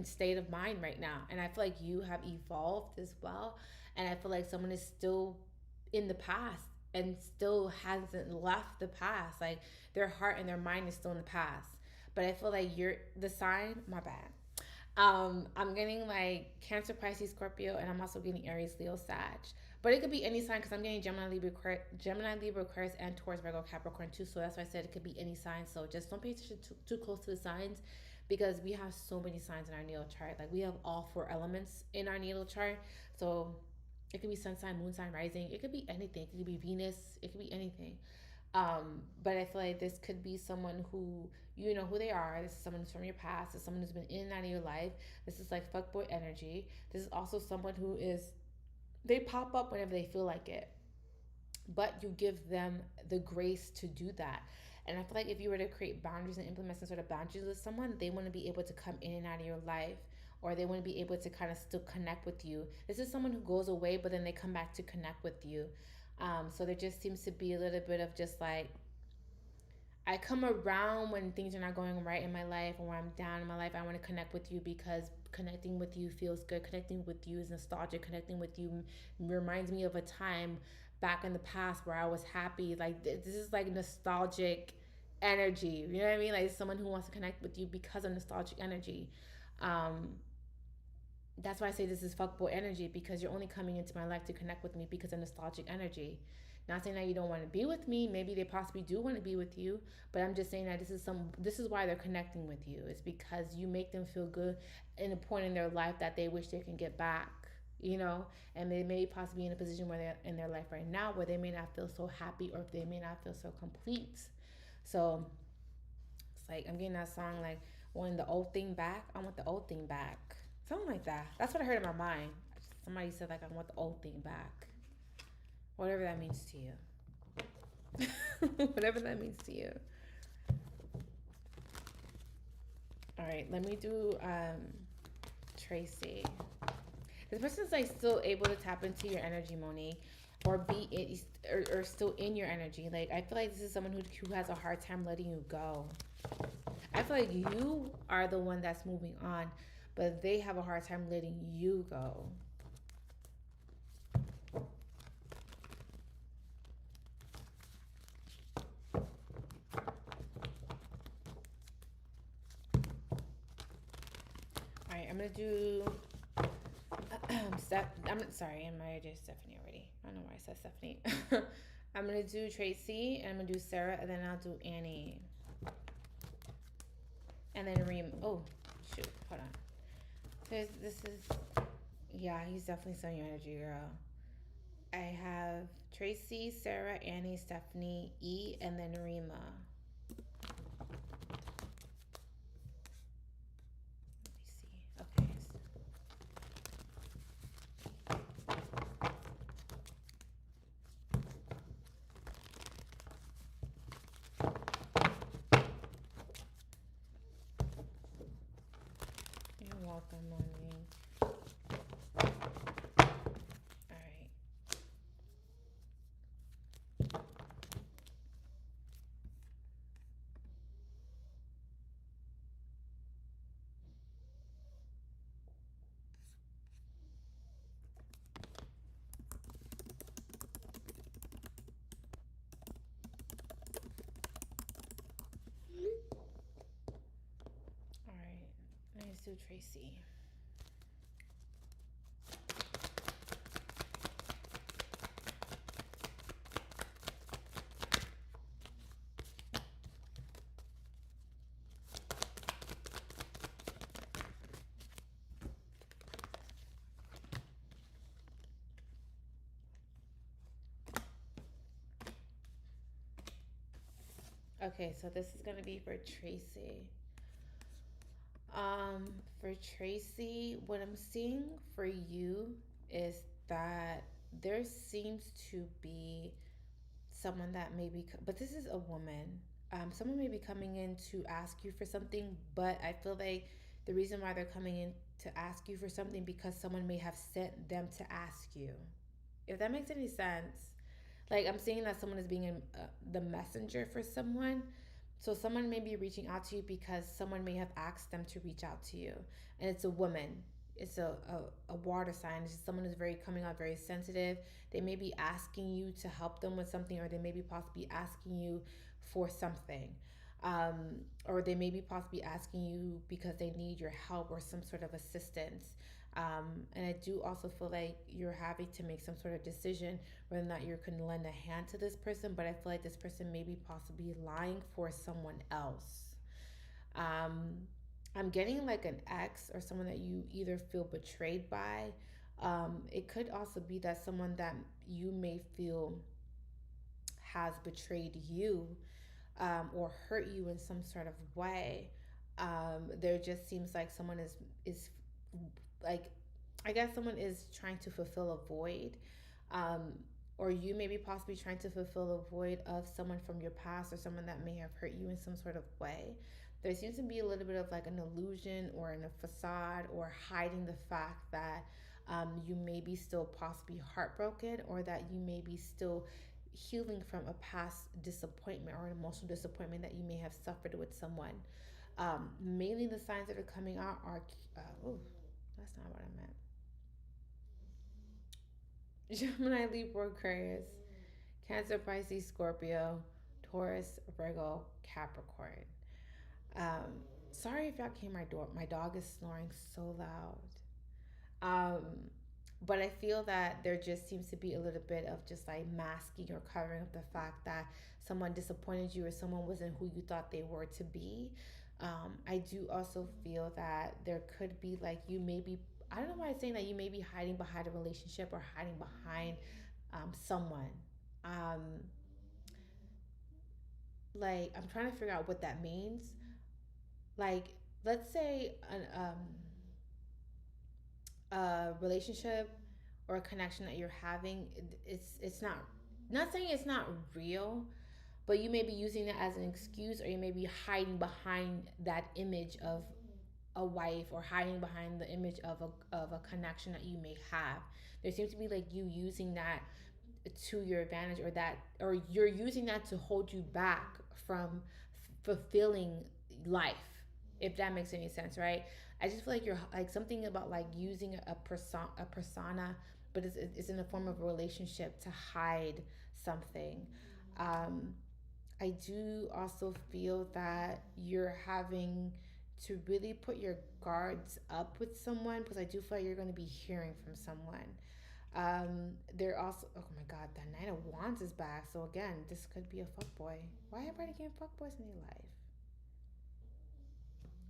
[SPEAKER 2] state of mind right now, and I feel like you have evolved as well. And I feel like someone is still in the past and still hasn't left the past. Like their heart and their mind is still in the past, but I feel like you're the sign. My bad. I'm getting like Cancer, Pisces, Scorpio, and I'm also getting Aries, Leo, Sag. But it could be any sign because I'm getting Gemini, Libra, Aquarius, and Taurus, Virgo, Capricorn too. So that's why I said it could be any sign. So just don't pay attention too close to the signs because we have so many signs in our natal chart. Like we have all four elements in our natal chart. So it could be sun sign, moon sign, rising. It could be anything. It could be Venus. It could be anything. But I feel like this could be someone who you know who they are. This is someone who's from your past. This is someone who's been in and out of your life. This is like fuckboy energy. This is also someone who is they pop up whenever they feel like it. But you give them the grace to do that. And I feel like if you were to create boundaries and implement some sort of boundaries with someone, they want to be able to come in and out of your life or they want to be able to kind of still connect with you. This is someone who goes away, but then they come back to connect with you. So there just seems to be a little bit of just like I come around when things are not going right in my life or when I'm down in my life. I want to connect with you because connecting with you feels good. Connecting with you is nostalgic. Connecting with you reminds me of a time back in the past where I was happy. Like this is like nostalgic energy. You know what I mean? Like someone who wants to connect with you because of nostalgic energy. Um, that's why I say this is fuckboy energy because you're only coming into my life to connect with me because of nostalgic energy. Not saying that you don't want to be with me. Maybe they possibly do want to be with you, but I'm just saying that this is why they're connecting with you. It's because you make them feel good in a point in their life that they wish they can get back, you know? And they may possibly be in a position where they're in their life right now where they may not feel so happy or they may not feel so complete. So it's like I'm getting that song like wanting the old thing back. I want the old thing back. Something like that. That's what I heard in my mind. Somebody said like I want the old thing back. Whatever that means to you. Whatever that means to you. All right, let me do Tracy. This person's like still able to tap into your energy, Monique, or be it or still in your energy. Like I feel like this is someone who has a hard time letting you go. I feel like you are the one that's moving on, but they have a hard time letting you go. All right, I'm gonna do. I'm sorry, am I just Stephanie already? I don't know why I said Stephanie. I'm gonna do Tracy, and I'm gonna do Sarah, and then I'll do Annie, and then Reem. Oh, shoot, hold on. This is, yeah, he's definitely some your energy, girl. I have Tracy, Sarah, Annie, Stephanie, E, and then Rima. Let me see. Okay. You're welcome, Mommy. All right. All right. Let's do Tracy. Okay, so this is gonna be for Tracy. Um, for Tracy, what I'm seeing for you is that there seems to be someone that maybe, but this is a woman. Someone may be coming in to ask you for something, but I feel like the reason why they're coming in to ask you for something because someone may have sent them to ask you. If that makes any sense. Like I'm seeing that someone is being the messenger for someone. So someone may be reaching out to you because someone may have asked them to reach out to you, and it's a woman. It's a water sign. It's just someone who's very coming out very sensitive. They may be asking you to help them with something, or they may be possibly asking you for something. Or they may be possibly asking you because they need your help or some sort of assistance. And I do also feel like you're having to make some sort of decision whether or not you're going to lend a hand to this person, but I feel like this person may be possibly lying for someone else. Um, I'm getting like an ex or someone that you either feel betrayed by. It could also be that someone that you may feel has betrayed you, or hurt you in some sort of way. There just seems like someone is like, I guess someone is trying to fulfill a void. Um, or you may be possibly trying to fulfill a void of someone from your past or someone that may have hurt you in some sort of way. There seems to be a little bit of like an illusion or in a facade or hiding the fact that you may be still possibly heartbroken, or that you may be still healing from a past disappointment or an emotional disappointment that you may have suffered with someone. Mainly the signs that are coming out are, oh, that's not what I meant. Gemini, Libra, Aquarius, Cancer, Pisces, Scorpio, Taurus, Virgo, Capricorn. Um, Sorry if y'all came my door. My dog is snoring so loud. Um, but I feel that there just seems to be a little bit of just like masking or covering up the fact that someone disappointed you or someone wasn't who you thought they were to be. I do also feel that there could be like, you may be, I don't know why I'm saying that you may be hiding behind a relationship or hiding behind someone. Um, like, I'm trying to figure out what that means. Like, let's say a relationship or a connection that you're having, it's not saying it's not real, but you may be using that as an excuse, or you may be hiding behind that image of a wife, or hiding behind the image of a connection that you may have. There seems to be like you using that to your advantage, or that, or you're using that to hold you back from fulfilling life, if that makes any sense, right? I just feel like you're like something about like using a persona, but it's in the form of a relationship to hide something. um I do also feel that you're having to really put your guards up with someone, because I do feel like you're going to be hearing from someone. They're also, oh my god, the Knight of Wands is back. So again, this could be a fuckboy. Why everybody getting fuckboys in their life?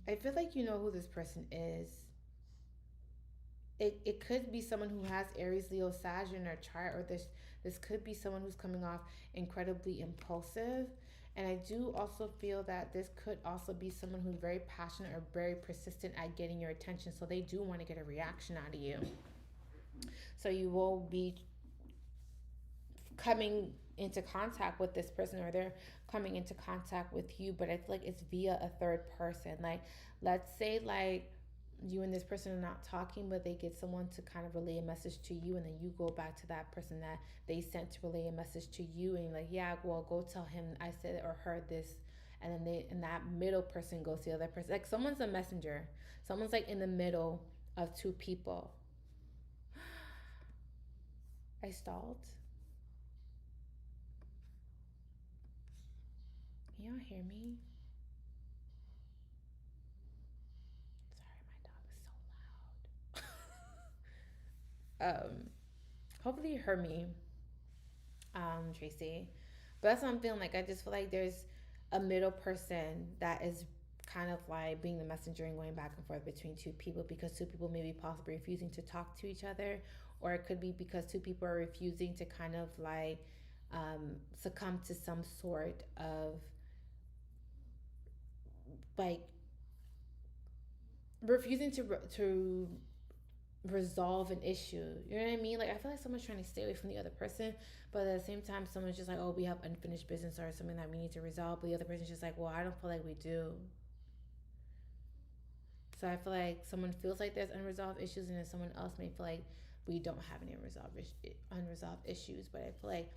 [SPEAKER 2] I feel like you know who this person is. It could be someone who has Aries, Leo, Sag in their chart, or this could be someone who's coming off incredibly impulsive. And I do also feel that this could also be someone who's very passionate or very persistent at getting your attention. So they do want to get a reaction out of you. So you will be coming into contact with this person, or they're coming into contact with you, but I feel like it's via a third person. Like, let's say like you and this person are not talking, but they get someone to kind of relay a message to you, and then you go back to that person that they sent to relay a message to you, and you're like, yeah, well, go tell him I said or heard this. And then that middle person goes to the other person. Like, someone's a messenger. Someone's like in the middle of two people. I stalled. Can y'all hear me? Sorry, my dog is so loud. Hopefully you heard me, Tracy. But that's what I'm feeling like. I just feel like there's a middle person that is kind of like being the messenger and going back and forth between two people, because two people may be possibly refusing to talk to each other, or it could be because two people are refusing to kind of like succumb to some sort of like refusing to resolve an issue. You know what I mean? Like, I feel like someone's trying to stay away from the other person, but at the same time, someone's just like, oh, we have unfinished business or something that we need to resolve. But the other person's just like, well, I don't feel like we do. So I feel like someone feels like there's unresolved issues, and then someone else may feel like we don't have any unresolved issues. But I feel like,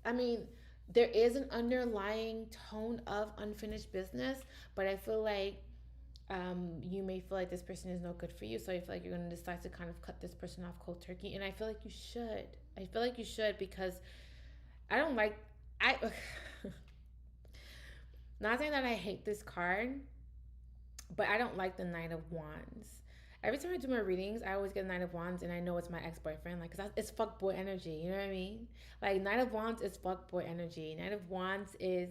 [SPEAKER 2] I mean, there is an underlying tone of unfinished business, but I feel like you may feel like this person is no good for you, so I feel like you're going to decide to kind of cut this person off cold turkey. And I feel like you should. I feel like you should, because I don't like, I Not saying that I hate this card, but I don't like the Knight of Wands. Every time I do my readings, I always get Knight of Wands, and I know it's my ex boyfriend. Like, cause it's fuckboy energy. You know what I mean? Like, Knight of Wands is fuckboy energy. Knight of Wands is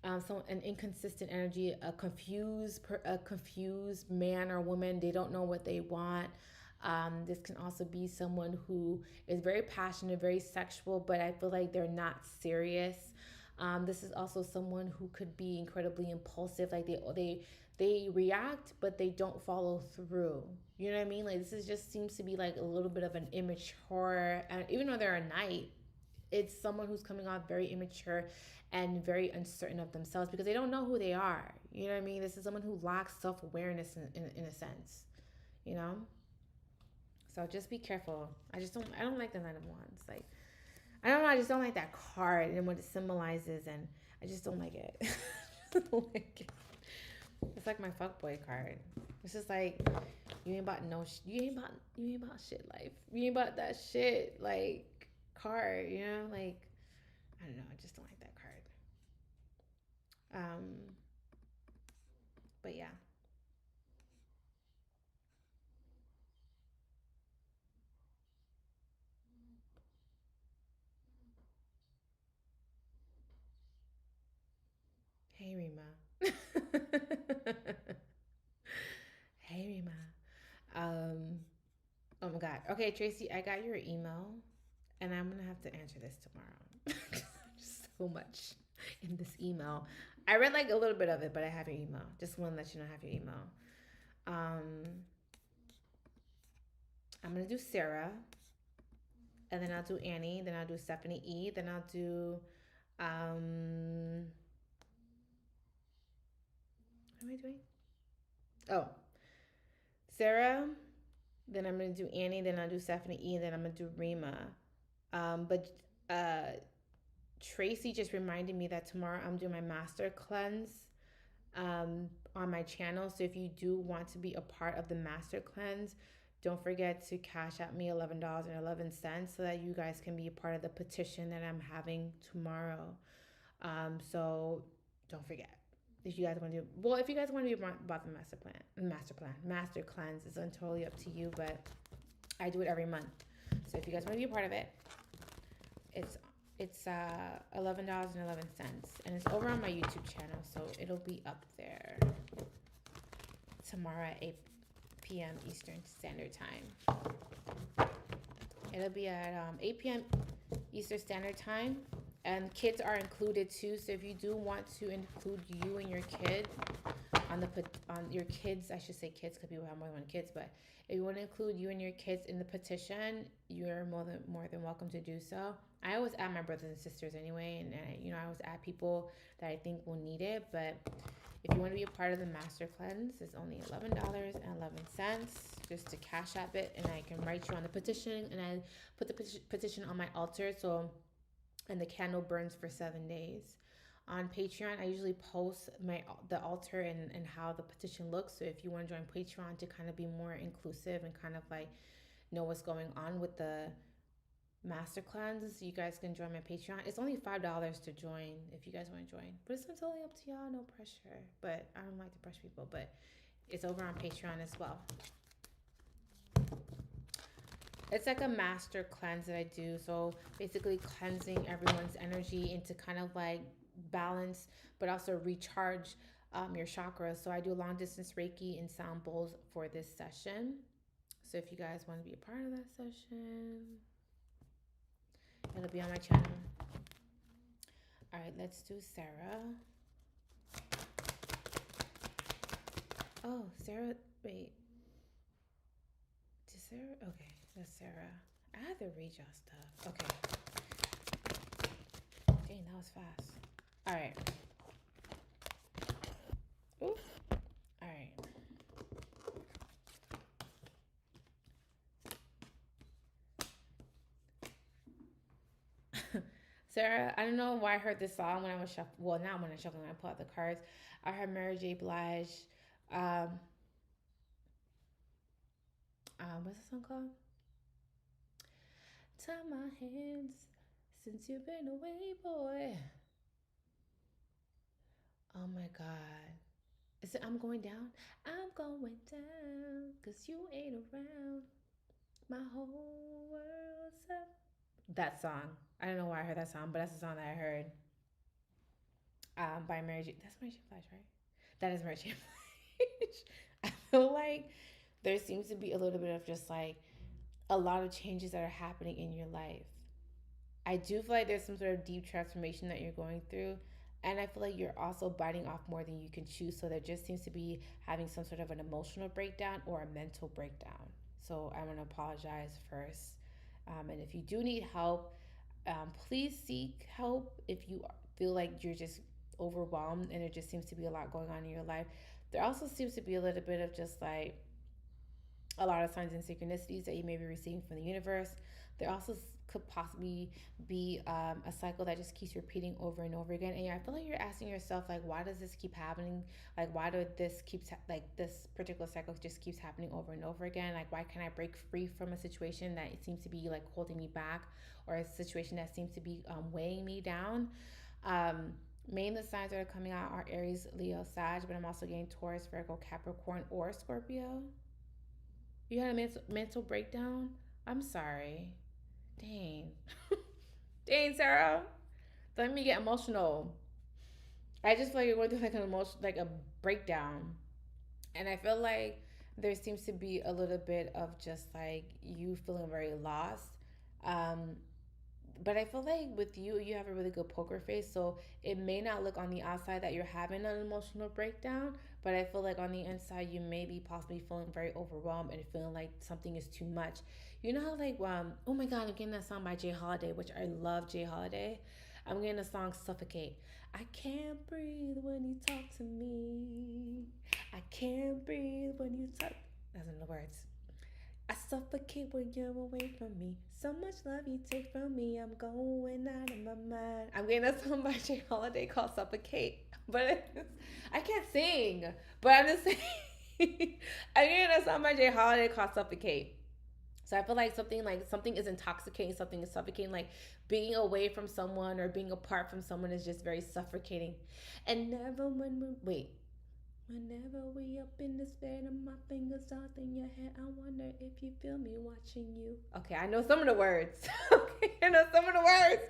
[SPEAKER 2] an inconsistent energy, a confused man or woman. They don't know what they want. This can also be someone who is very passionate, very sexual, but I feel like they're not serious. This is also someone who could be incredibly impulsive. Like they react, but they don't follow through. You know what I mean? Like this is just seems to be like a little bit of an immature, and even though they're a knight, it's someone who's coming off very immature and very uncertain of themselves because they don't know who they are. You know what I mean? This is someone who lacks self awareness in a sense. You know. So just be careful. I don't like the Nine of Wands. Like I don't know, I just don't like that card and what it symbolizes, and I just don't like it. I don't like it. It's like my fuckboy card. It's just like you ain't about you ain't about shit life. You ain't about that shit like card, you know? Like I don't know, I just don't like that card. But yeah. Hey Rima. Hey Rima. Um oh my god. Okay, Tracy, I got your email and I'm gonna have to answer this tomorrow. So much in this email. I read like a little bit of it, but I have your email. Just want to let you know I have your email. Um, I'm gonna do Sarah, and then I'll do Annie, then I'll do Stephanie E, then I'll do um, what am I doing? Oh, Sarah. Then I'm gonna do Annie, then I'll do Stephanie E, then I'm gonna do Rima. But Tracy just reminded me that tomorrow I'm doing my master cleanse on my channel. So if you do want to be a part of the master cleanse, don't forget to cash out me $11.11 so that you guys can be a part of the petition that I'm having tomorrow. So don't forget. If you guys want to do well, if you guys want to be about the master cleanse, it's totally up to you. But I do it every month. So if you guys want to be a part of it, it's $11.11, and it's over on my YouTube channel, so it'll be up there tomorrow at 8 p.m. Eastern Standard Time. It'll be at 8 p.m. Eastern Standard Time, and kids are included too. So if you do want to include you and your kid on your kids, I should say kids because people have more than one kids, but if you want to include you and your kids in the petition, you're more than welcome to do so. I always add my brothers and sisters anyway, and I always add people that I think will need it. But if you want to be a part of the master cleanse, it's only $11.11 just to cash app it, and I can write you on the petition, and I put the petition on my altar, and the candle burns for 7 days. On Patreon, I usually post the altar and how the petition looks. So if you want to join Patreon to kind of be more inclusive and kind of like know what's going on with the master cleanse, you guys can join my Patreon. It's only $5 to join if you guys want to join, but it's totally up to y'all. No pressure. But I don't like to pressure people. But it's over on Patreon as well. It's like a master cleanse that I do. So basically cleansing everyone's energy into kind of like balance, but also recharge your chakras. So I do long distance Reiki and sound bowls for this session. So if you guys want to be a part of that session, it'll be on my channel. All right, let's do Sarah. Oh, Sarah, wait. Did Sarah? Okay, that's Sarah. I had to read y'all stuff. Okay. Dang, that was fast. All right. Ooh. All right. Sarah, I don't know why I heard this song when I was shuffling. Well, not when I shuffling, when I pull out the cards. I heard Mary J. Blige. What's the song called? Tie my hands since you've been away, boy. Oh my God. Is it I'm going down? I'm going down because you ain't around. My whole world's up. That song. I don't know why I heard that song, but that's the song that I heard. By Mary J. That's Mary J. Blige, right? That is Mary J. Blige. I feel like there seems to be a little bit of just like a lot of changes that are happening in your life. I do feel like there's some sort of deep transformation that you're going through. And I feel like you're also biting off more than you can chew. So there just seems to be having some sort of an emotional breakdown or a mental breakdown. So I'm going to apologize first. And if you do need help, please seek help if you feel like you're just overwhelmed and there just seems to be a lot going on in your life. There also seems to be a little bit of just like a lot of signs and synchronicities that you may be receiving from the universe. There also could possibly be a cycle that just keeps repeating over and over again. And I feel like you're asking yourself, like, why does this keep happening? Like, why do this keeps like this particular cycle just keeps happening over and over again? Like, why can't I break free from a situation that it seems to be like holding me back, or a situation that seems to be weighing me down? Main the signs that are coming out are Aries, Leo, Sag, but I'm also getting Taurus, Virgo, Capricorn, or Scorpio. You had a mental breakdown? I'm sorry. Dang. Dang, Sarah. Let me get emotional. I just feel like you're going through like an emotion, like a breakdown. And I feel like there seems to be a little bit of just like you feeling very lost. Um, but I feel like with you, you have a really good poker face. So it may not look on the outside that you're having an emotional breakdown, but I feel like on the inside, you may be possibly feeling very overwhelmed and feeling like something is too much. You know how like oh my God, I'm getting that song by Jay Holiday, which I love Jay Holiday. I'm getting the song Suffocate. I can't breathe when you talk to me. I can't breathe when you talk. That's in the words. I suffocate when you're away from me. So much love you take from me. I'm going out of my mind. I'm getting a song by Jay Holiday called Suffocate. But I can't sing. But I'm just saying. I'm getting a song by Jay Holiday called Suffocate. So I feel like something is intoxicating, something is suffocating. Like being away from someone or being apart from someone is just very suffocating. And never when we wait. Whenever we up in this bed and my fingers out in your hair, I wonder if you feel me watching you. Okay, I know some of the words. Okay, I know some of the words.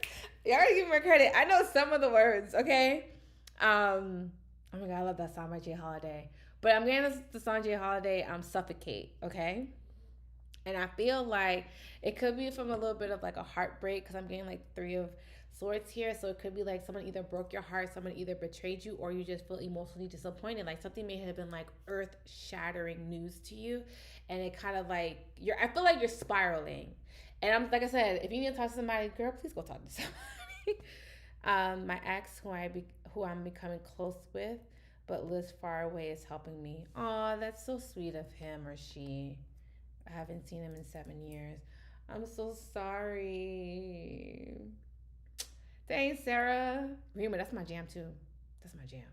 [SPEAKER 2] You already give me credit. I know some of the words. Okay. Oh my God, I love that song by Jay Holiday. But I'm getting the song Jay Holiday. Suffocate. Okay. And I feel like it could be from a little bit of like a heartbreak because I'm getting like three of swords here. So it could be like someone either broke your heart, someone either betrayed you, or you just feel emotionally disappointed. Like something may have been like earth shattering news to you. And it kind of like I feel like you're spiraling. And I'm like I said, if you need to talk to somebody, girl, please go talk to somebody. My ex, who I'm becoming close with, but lives far away, is helping me. Oh, that's so sweet of him or she. I haven't seen him in 7 years. I'm so sorry. Thanks, Sarah. Rima, that's my jam too. That's my jam.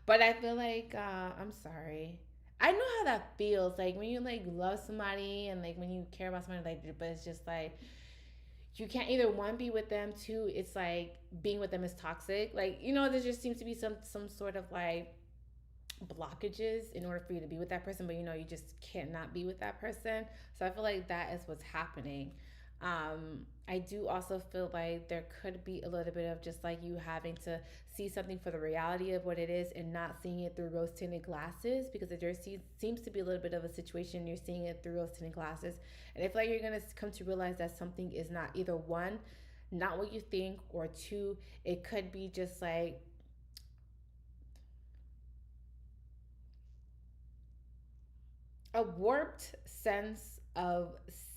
[SPEAKER 2] But I feel like I'm sorry. I know how that feels. Like when you like love somebody and like when you care about somebody, like, but it's just like you can't either one be with them, two, it's like being with them is toxic. Like, there just seems to be some sort of like blockages in order for you to be with that person, but you just cannot be with that person. So I feel like that is what's happening. I do also feel like there could be a little bit of just like you having to see something for the reality of what it is and not seeing it through rose tinted glasses, because there seems to be a little bit of a situation you're seeing it through rose tinted glasses. And I feel like you're going to come to realize that something is not either one, not what you think, or two, it could be just like a warped sense of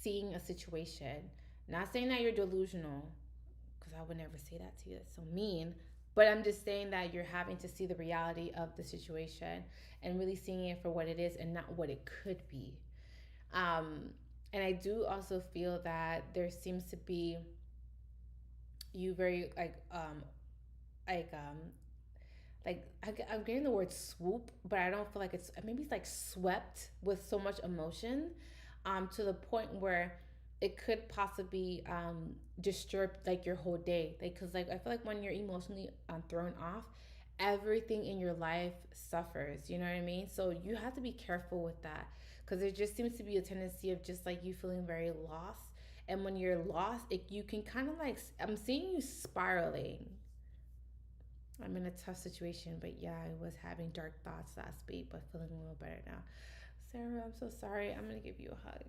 [SPEAKER 2] seeing a situation. Not saying that you're delusional, because I would never say that to you. That's so mean. But I'm just saying that you're having to see the reality of the situation and really seeing it for what it is and not what it could be. And I do also feel that there seems to be you very like I'm getting the word swoop, but I don't feel like it's like swept with so much emotion, to the point where it could possibly disturb like your whole day. Like, cause like I feel like when you're emotionally thrown off, everything in your life suffers. You know what I mean? So you have to be careful with that, because there just seems to be a tendency of just like you feeling very lost. And when you're lost, you can kind of like, I'm seeing you spiraling. I'm in a tough situation, but yeah, I was having dark thoughts last week, but feeling a little better now. Sarah, I'm so sorry. I'm gonna give you a hug.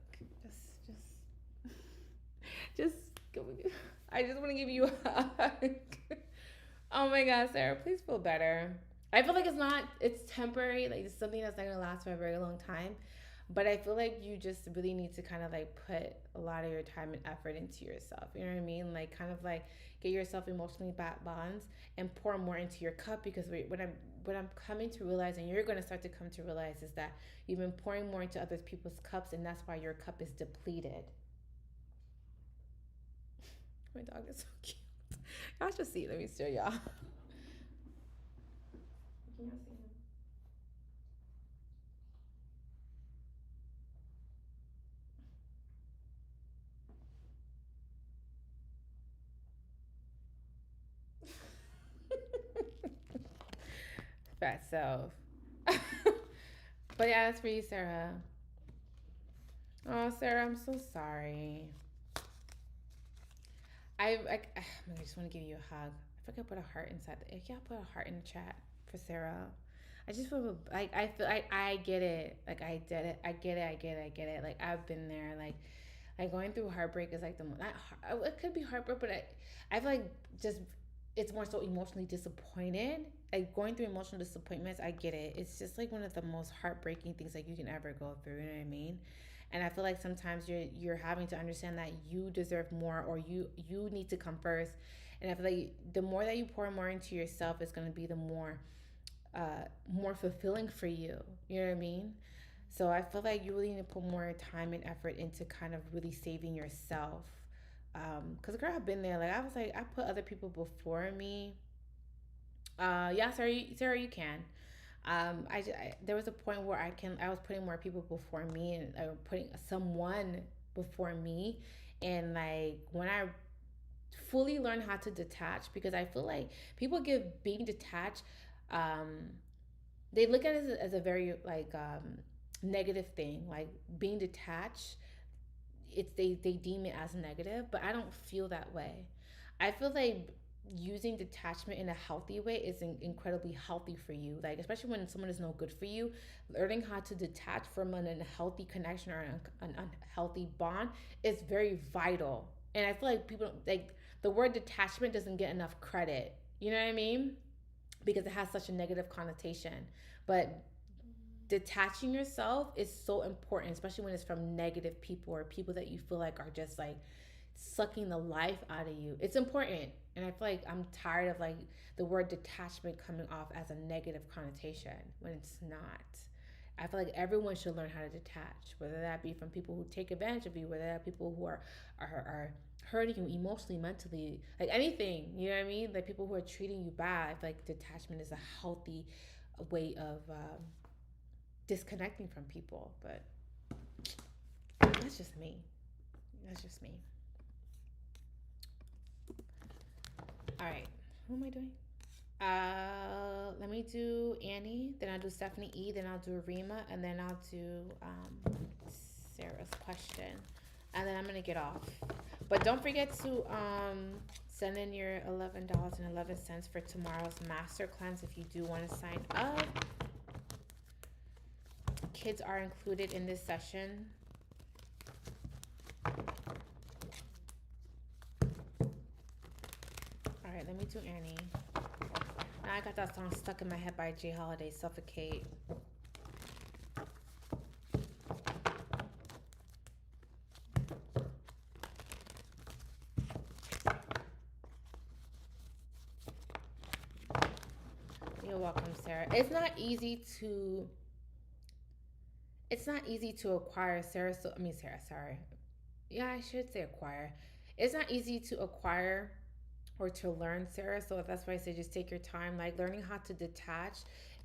[SPEAKER 2] Just go with you. I just want to give you a hug. Oh my God, Sarah, please feel better. I feel like it's temporary. Like it's something that's not gonna last for a very long time. But I feel like you just really need to kind of like put a lot of your time and effort into yourself. You know what I mean? Like kind of like get yourself emotionally bonds and pour more into your cup, because what I'm coming to realize, and you're gonna start to come to realize, is that you've been pouring more into other people's cups, and that's why your cup is depleted. My dog is so cute. Y'all should see. Let me show y'all. Can y'all see him? Fat self. But yeah, that's for you, Sarah. Oh, Sarah, I'm so sorry. I just want to give you a hug. If I could put a heart inside if y'all put a heart in the chat for Sarah. I just feel like I feel I get it. Like I did it. I get it. I get it. I get it. Like I've been there. Like going through heartbreak is like the not it could be heartbreak, but I feel like just it's more so emotionally disappointed. Like going through emotional disappointments, I get it. It's just like one of the most heartbreaking things like you can ever go through. You know what I mean? And I feel like sometimes you're having to understand that you deserve more, or you need to come first. And I feel like the more that you pour more into yourself, it's going to be the more fulfilling for you. You know what I mean? So I feel like you really need to put more time and effort into kind of really saving yourself. Cause girl, I've been there. Like I was like, I put other people before me. Yeah, Sarah, you can. There was a point where I was putting more people before me, and putting someone before me, and like when I fully learned how to detach, because I feel like people give being detached, um, they look at it as a very like negative thing, like being detached. They deem it as negative, but I don't feel that way. I feel like using detachment in a healthy way is incredibly healthy for you, like especially when someone is no good for you. Learning how to detach from an unhealthy connection or an unhealthy bond is very vital. And I feel like people like the word detachment doesn't get enough credit, you know what I mean, because it has such a negative connotation. But detaching yourself is so important, especially when it's from negative people or people that you feel like are just like sucking the life out of you. It's important. And I feel like I'm tired of like the word detachment coming off as a negative connotation when it's not. I feel like everyone should learn how to detach, whether that be from people who take advantage of you, whether that be people who are hurting you emotionally, mentally, like anything, you know what I mean? Like people who are treating you bad. Like detachment is a healthy way of disconnecting from people. But that's just me. That's just me. All right. Who am I doing? Let me do Annie, then I'll do Stephanie E, then I'll do Rima, and then I'll do Sarah's question. And then I'm gonna get off. But don't forget to send in your $11.11 for tomorrow's master class if you do want to sign up. Kids are included in this session. All right, let me do Annie. Now I got that song stuck in my head by J Holiday, Suffocate. You're welcome, Sarah. It's not easy to acquire, Sarah. So I mean, Sarah, sorry. Yeah, I should say acquire. It's not easy to acquire or to learn, Sarah. So that's why I say just take your time. Like learning how to detach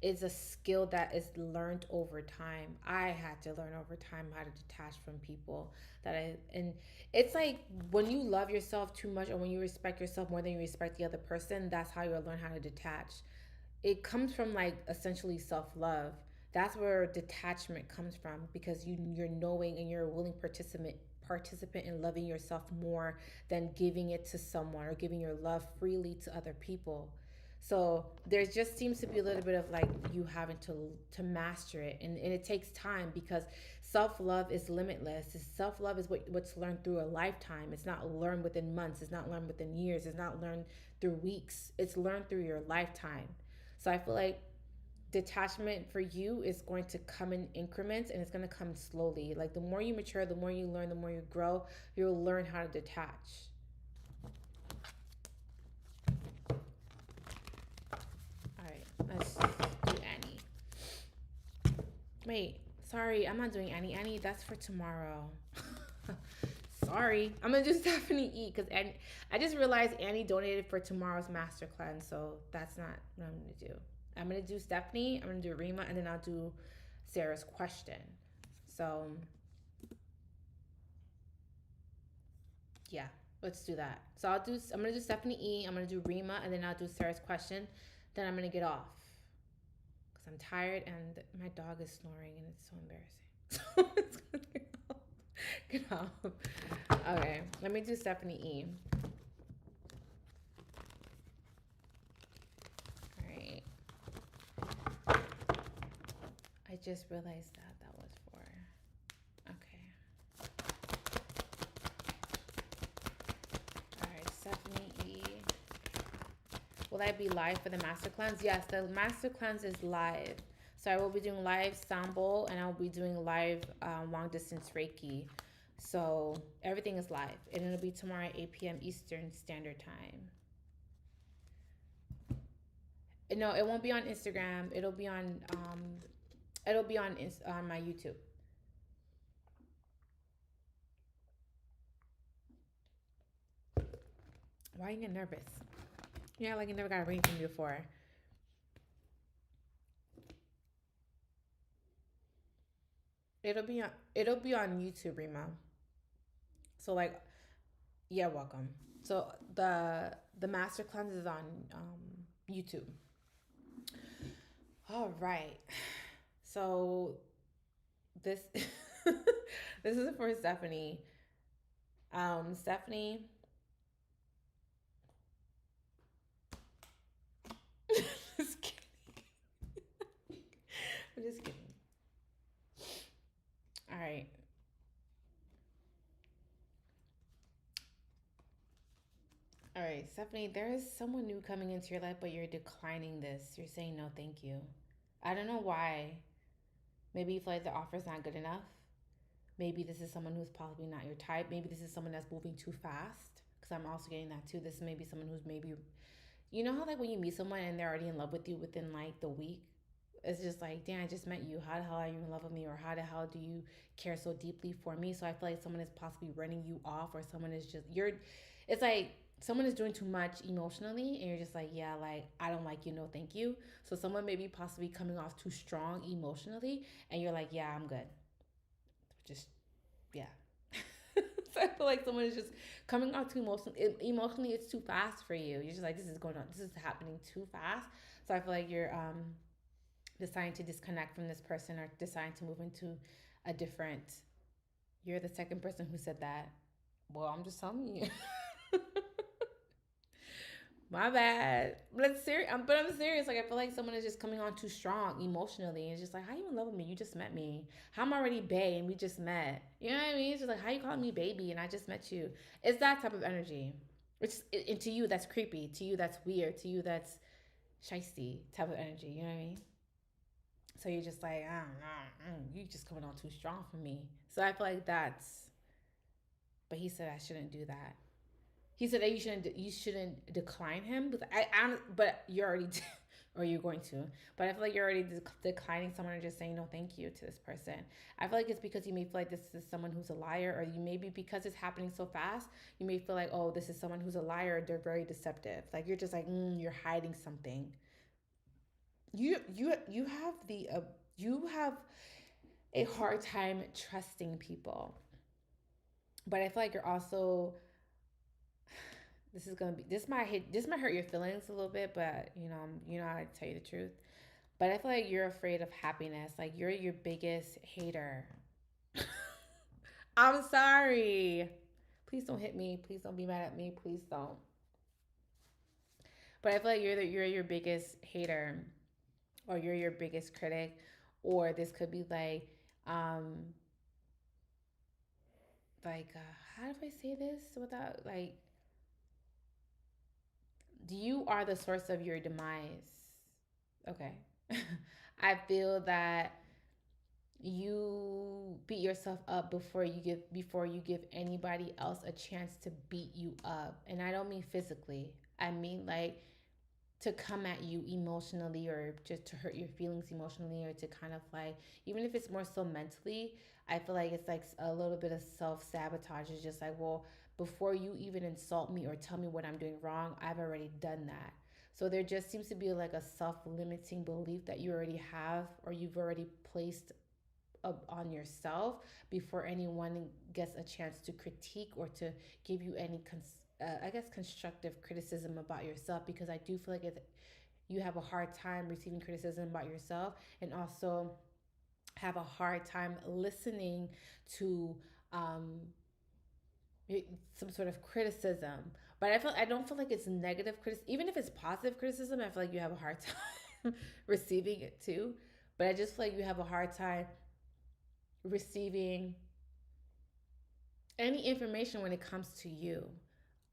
[SPEAKER 2] is a skill that is learned over time. I had to learn over time how to detach from people and it's like when you love yourself too much or when you respect yourself more than you respect the other person, that's how you'll learn how to detach. it comes from like essentially self-love. That's where detachment comes from, because you're knowing and you're a willing participant in loving yourself more than giving it to someone or giving your love freely to other people. So there just seems to be a little bit of like you having to master it, and it takes time, because self-love is limitless. Self-love is what's learned through a lifetime. It's not learned within months, it's not learned within years, it's not learned through weeks, it's learned through your lifetime. So I feel like detachment for you is going to come in increments, and it's going to come slowly. Like the more you mature, the more you learn, the more you grow, you'll learn how to detach. All right, let's do Annie. Wait, sorry, I'm not doing Annie. Annie, that's for tomorrow. Sorry, I'm gonna do Stephanie E, because I just realized Annie donated for tomorrow's master cleanse, so that's not what I'm gonna do. I'm gonna do Stephanie, I'm gonna do Rima, and then I'll do Sarah's question. So yeah, let's do that. So I'm gonna do Stephanie E, I'm gonna do Rima, and then I'll do Sarah's question. Then I'm gonna get off because I'm tired and my dog is snoring and it's so embarrassing. So it's gonna get off. Okay, let me do Stephanie E. All right. I just realized that was for. Okay. All right, Stephanie E. Will I be live for the master cleanse? Yes, the master cleanse is live. So I will be doing live sound bowl, and I will be doing live long distance Reiki. So everything is live, and it'll be tomorrow at 8 p.m. Eastern Standard Time. No, it won't be on Instagram. It'll be on on my YouTube. Why are you getting nervous? Yeah, like you never got a ring from me before. It'll be on YouTube, Rima. So like, yeah, welcome. So the master cleanse is on YouTube. All right. So this this is for Stephanie. Stephanie. Just kidding. I'm just kidding. All right. All right, Stephanie, there is someone new coming into your life, but you're declining this. You're saying no, thank you. I don't know why. Maybe you feel like the offer's not good enough. Maybe this is someone who's possibly not your type. Maybe this is someone that's moving too fast. Because I'm also getting that too. This may be someone who's maybe, you know how like when you meet someone and they're already in love with you within like the week? It's just like, damn, I just met you. How the hell are you in love with me? Or how the hell do you care so deeply for me? So I feel like someone is possibly running you off, or someone is just, it's like someone is doing too much emotionally, and you're just like, yeah, like, I don't like you, no thank you. So someone may be possibly coming off too strong emotionally, and you're like, yeah, I'm good. Just, yeah. So I feel like someone is just coming off too emotionally, it's too fast for you. You're just like, this is going on, this is happening too fast. So I feel like you're deciding to disconnect from this person, or deciding to move into a different. You're the second person who said that. Well, I'm just telling you. My bad. But it's serious. But I'm serious. Like I feel like someone is just coming on too strong emotionally. It's just like, how you in love with me? You just met me. How I'm already bae and we just met. You know what I mean? It's just like, how you calling me baby and I just met you. It's that type of energy. And to you that's creepy. To you that's weird. To you that's shisty type of energy. You know what I mean? So you're just like, I don't know. You just coming on too strong for me. So I feel like that's. But he said I shouldn't do that. He said that you shouldn't decline him, but you already did, or you're going to. But I feel like you're already declining someone and just saying no, thank you to this person. I feel like it's because you may feel like this is someone who's a liar, or you maybe because it's happening so fast, you may feel like, oh, this is someone who's a liar. They're very deceptive. Like you're just like, you're hiding something. You have you have a hard time trusting people, but I feel like you're also this might hurt your feelings a little bit, but I tell you the truth. But I feel like you're afraid of happiness. Like you're your biggest hater. I'm sorry. Please don't hit me. Please don't be mad at me. Please don't. But I feel like you're your biggest hater, or you're your biggest critic, or this could be um, how do I say this without like you are the source of your demise. Okay. I feel that you beat yourself up before you give anybody else a chance to beat you up. And I don't mean physically. I mean like to come at you emotionally, or just to hurt your feelings emotionally, or to kind of like, even if it's more so mentally, I feel like it's like a little bit of self-sabotage. It's just like, well, before you even insult me or tell me what I'm doing wrong, I've already done that. So there just seems to be like a self-limiting belief that you already have, or you've already placed on yourself before anyone gets a chance to critique or to give you any I guess constructive criticism about yourself, because I do feel like you have a hard time receiving criticism about yourself, and also have a hard time listening to um, some sort of criticism. But I don't feel like it's negative criticism. Even if it's positive criticism, I feel like you have a hard time receiving it too. But I just feel like you have a hard time receiving any information when it comes to you.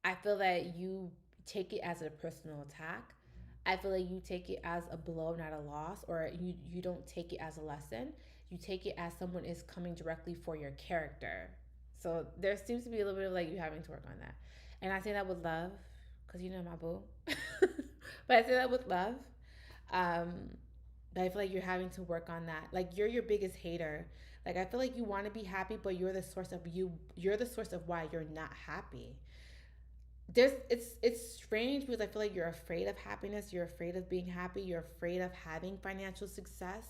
[SPEAKER 2] I feel that you take it as a personal attack. I feel like you take it as a blow, not a loss, or you don't take it as a lesson. You take it as someone is coming directly for your character. So there seems to be a little bit of like you having to work on that. And I say that with love, because you know my boo. But I say that with love. Um, but I feel like you're having to work on that. Like you're your biggest hater. Like I feel like you want to be happy, but you're the source of why you're not happy. It's strange because I feel like you're afraid of happiness, you're afraid of being happy, you're afraid of having financial success,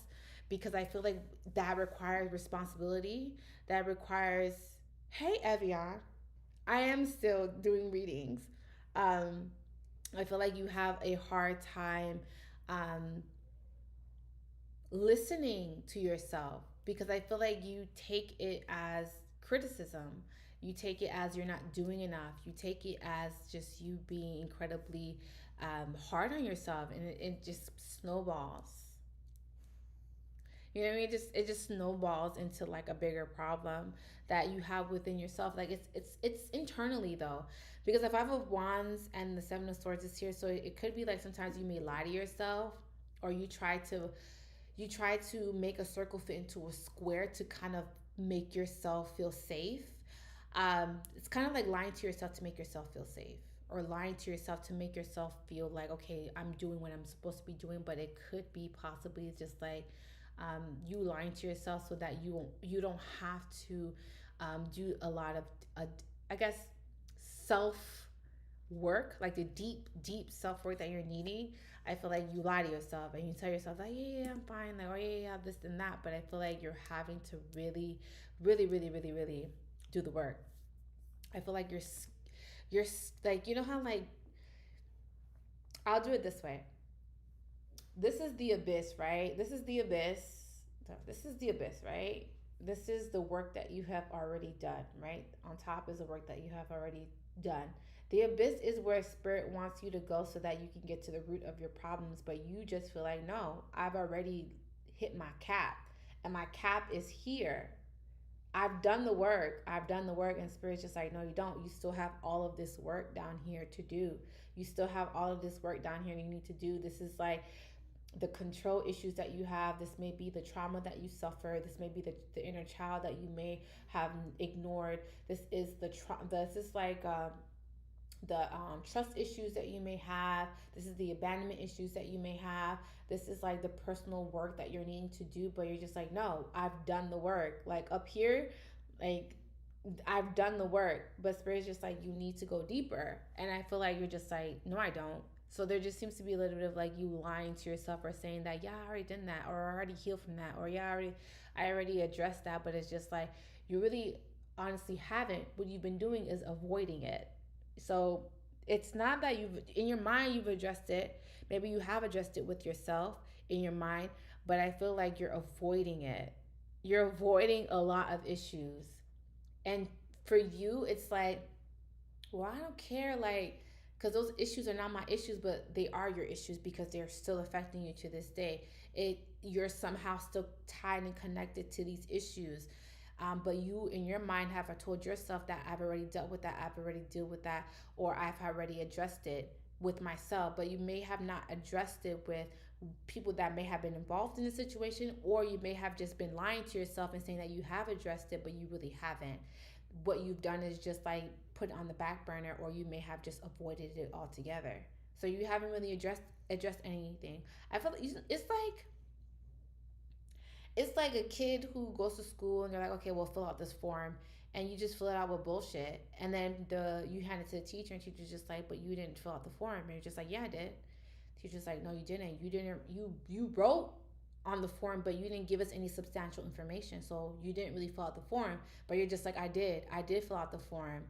[SPEAKER 2] because I feel like that requires responsibility. That requires, hey Evian, I am still doing readings. Um, I feel like you have a hard time um, listening to yourself, because I feel like you take it as criticism. You take it as you're not doing enough. You take it as just you being incredibly hard on yourself, and it just snowballs. You know what I mean? It just snowballs into like a bigger problem that you have within yourself. Like it's internally though, because if I have wands and the seven of swords is here, so it could be like sometimes you may lie to yourself, or you try to make a circle fit into a square to kind of make yourself feel safe. It's kind of like lying to yourself to make yourself feel safe, or lying to yourself to make yourself feel like, okay, I'm doing what I'm supposed to be doing. But it could be possibly just like you lying to yourself so that you don't have to do a lot of I guess self work, like the deep self work that you're needing. I feel like you lie to yourself and you tell yourself like, yeah, I'm fine, like, oh yeah, this and that. But I feel like you're having to really, really, really, really, really do the work. I feel like you're like, you know how like, I'll do it this way. This is the abyss, right? This is the abyss. This is the abyss, right? This is the work that you have already done, right? On top is the work that you have already done. The abyss is where spirit wants you to go so that you can get to the root of your problems, but you just feel like, no, I've already hit my cap, and my cap is here. I've done the work. I've done the work. And spirit's just like, no, you don't. You still have all of this work down here to do. You still have all of this work down here you need to do. This is like the control issues that you have. This may be the trauma that you suffer. This may be the inner child that you may have ignored. This is this is like the trust issues that you may have. This is the abandonment issues that you may have. This is like the personal work that you're needing to do, but you're just like, no, I've done the work. Like up here, like I've done the work, but spirit's just like, you need to go deeper. And I feel like you're just like, no, I don't. So there just seems to be a little bit of like you lying to yourself, or saying that, yeah, I already done that, or I already healed from that, or yeah, I already addressed that. But it's just like you really honestly haven't. What you've been doing is avoiding it. So It's not that you've, in your mind, you've addressed it. Maybe you have addressed it with yourself in your mind, but I feel like you're avoiding it. You're avoiding a lot of issues. And for you, it's like, well, I don't care, like, because those issues are not my issues, but they are your issues because they're still affecting you to this day. You're somehow still tied and connected to these issues. But you, in your mind, have told yourself that I've already dealt with that, I've already dealt with that, or I've already addressed it with myself. But you may have not addressed it with people that may have been involved in the situation, or you may have just been lying to yourself and saying that you have addressed it, but you really haven't. What you've done is just like put it on the back burner, or you may have just avoided it altogether. So you haven't really addressed anything. I feel like it's like a kid who goes to school and they're like, okay, well, fill out this form, and you just fill it out with bullshit, and then you hand it to the teacher, and teacher's just like, but you didn't fill out the form, and you're just like, yeah, I did. Teacher's like, no, you didn't. You wrote on the form, but you didn't give us any substantial information, so you didn't really fill out the form. But you're just like, I did fill out the form.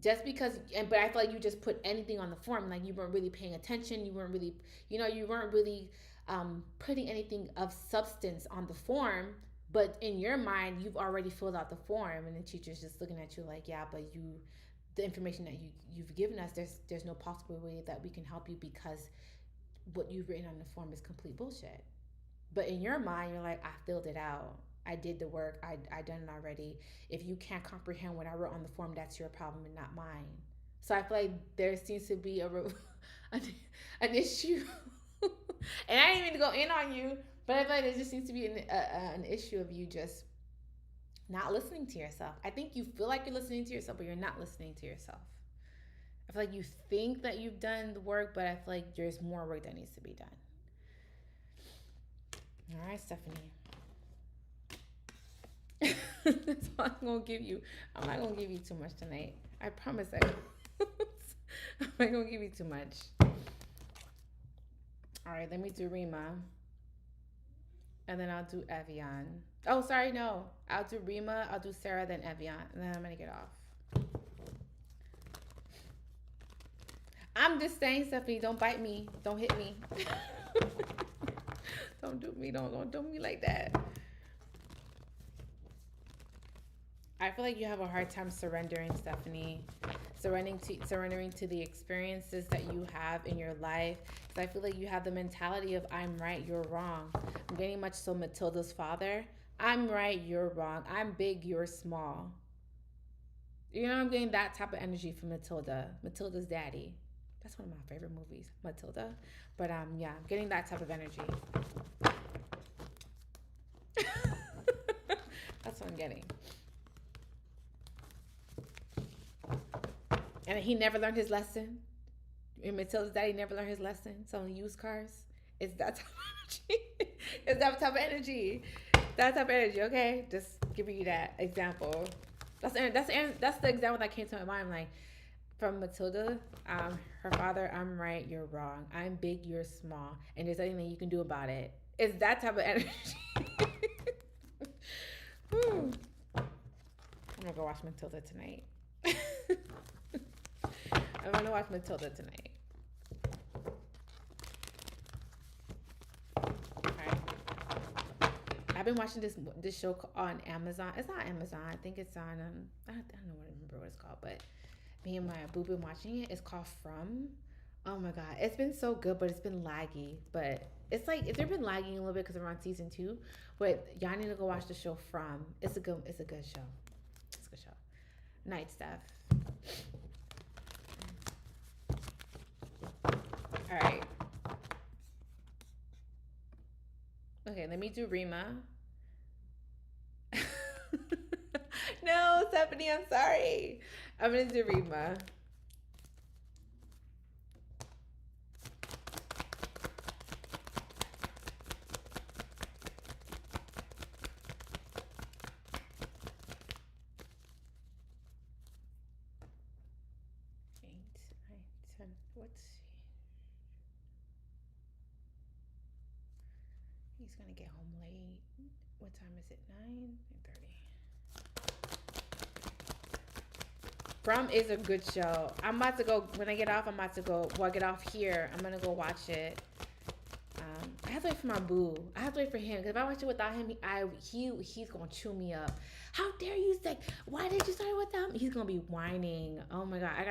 [SPEAKER 2] Just because, but I feel like you just put anything on the form, like you weren't really paying attention, you weren't really putting anything of substance on the form, but in your mind you've already filled out the form, and the teacher's just looking at you like, yeah, but the information that you've given us, there's no possible way that we can help you because what you've written on the form is complete bullshit. But in your mind, you're like, I filled it out. I did the work. I done it already. If you can't comprehend what I wrote on the form, that's your problem and not mine. So I feel like there seems to be an issue. And I didn't even go in on you, but I feel like there just seems to be an issue of you just not listening to yourself. I think you feel like you're listening to yourself, but you're not listening to yourself. I feel like you think that you've done the work, but I feel like there's more work that needs to be done. All right, Stephanie. That's all I'm gonna give you. I'm not gonna give you too much tonight. I promise I I'm not gonna give you too much. All right, let me do Rima, and then I'll do Evian. Oh, sorry, no. I'll do Rima, I'll do Sarah, then Evian, and then I'm gonna get off. I'm just saying, Stephanie, don't bite me. Don't hit me. Don't do me. Don't do me like that. I feel like you have a hard time surrendering, Stephanie. Surrendering to the experiences that you have in your life. Because I feel like you have the mentality of I'm right, you're wrong. I'm getting much so Matilda's father. I'm right, you're wrong. I'm big, you're small. You know, I'm getting that type of energy from Matilda. Matilda's daddy. That's one of my favorite movies, Matilda. But yeah, I'm getting that type of energy. That's what I'm getting. And he never learned his lesson. And Matilda's daddy never learned his lesson. Selling used cars. It's that type of energy. It's that type of energy. That type of energy, okay? Just giving you that example. That's the example that came to my mind. Like, from Matilda, her father, I'm right, you're wrong. I'm big, you're small. And there's nothing you can do about it. It's that type of energy. I'm gonna go watch Matilda tonight. I'm gonna watch Matilda tonight. Alright. I've been watching this show on Amazon. It's not Amazon. I think it's on I don't remember what it's called, but me and my boo been watching it. It's called From. Oh my god, it's been so good, but it's been laggy. But it's like they've been lagging a little bit because we're on season 2. But y'all need to go watch the show From. It's a good show. It's a good show. Night stuff. All right. Okay, let me do Rima. No, Stephanie, I'm sorry. I'm gonna do Rima. He's gonna get home late. What time is it? 9:30. From is a good show. I'm about to go when I get off. I'm about to go. Well, I get off here. I'm gonna go watch it. I have to wait for my boo. I have to wait for him because if I watch it without him, he's gonna chew me up. How dare you say? Why did you start it without me? He's gonna be whining. Oh my god, I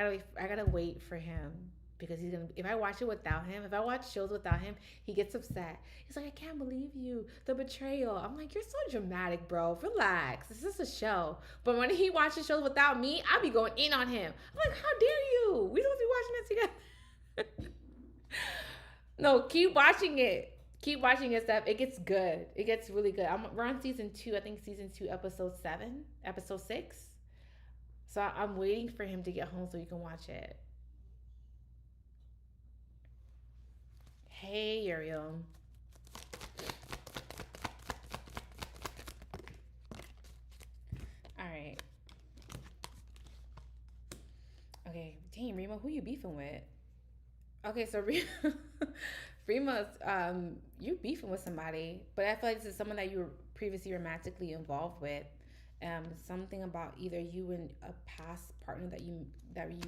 [SPEAKER 2] gotta wait for him because he's gonna. If I watch it without him, if I watch shows without him, he gets upset. He's like, I can't believe you, the betrayal. I'm like, you're so dramatic, bro. Relax. This is a show. But when he watches shows without me, I be going in on him. I'm like, how dare you? We don't be watching it together. No, keep watching it. Keep watching it, stuff. It gets good. It gets really good. We're on season 2. I think season 2, episode 7, episode 6. So I'm waiting for him to get home so you can watch it. Hey, Uriel. All right. Okay. Dang, Rima, who you beefing with? Okay, so Rima's you beefing with somebody, but I feel like this is someone that you were previously romantically involved with. Something about either you and a past partner that you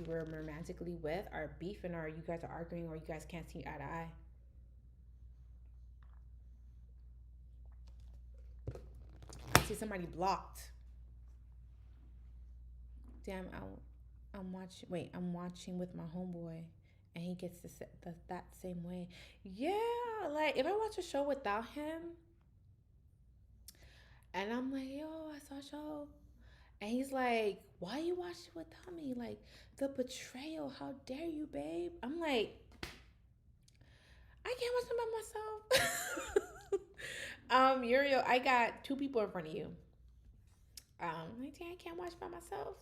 [SPEAKER 2] were romantically with are beefing, or you guys are arguing, or you guys can't see eye to eye. I see somebody blocked. Damn, I'm watching. Wait, I'm watching with my homeboy, and he gets that same way. Yeah, like if I watch a show without him, and I'm like, yo, I saw a show. And he's like, why you watch it without me? Like, the betrayal. How dare you, babe? I'm like, I can't watch them by myself. Uriel, I got 2 people in front of you. Like, I can't watch by myself.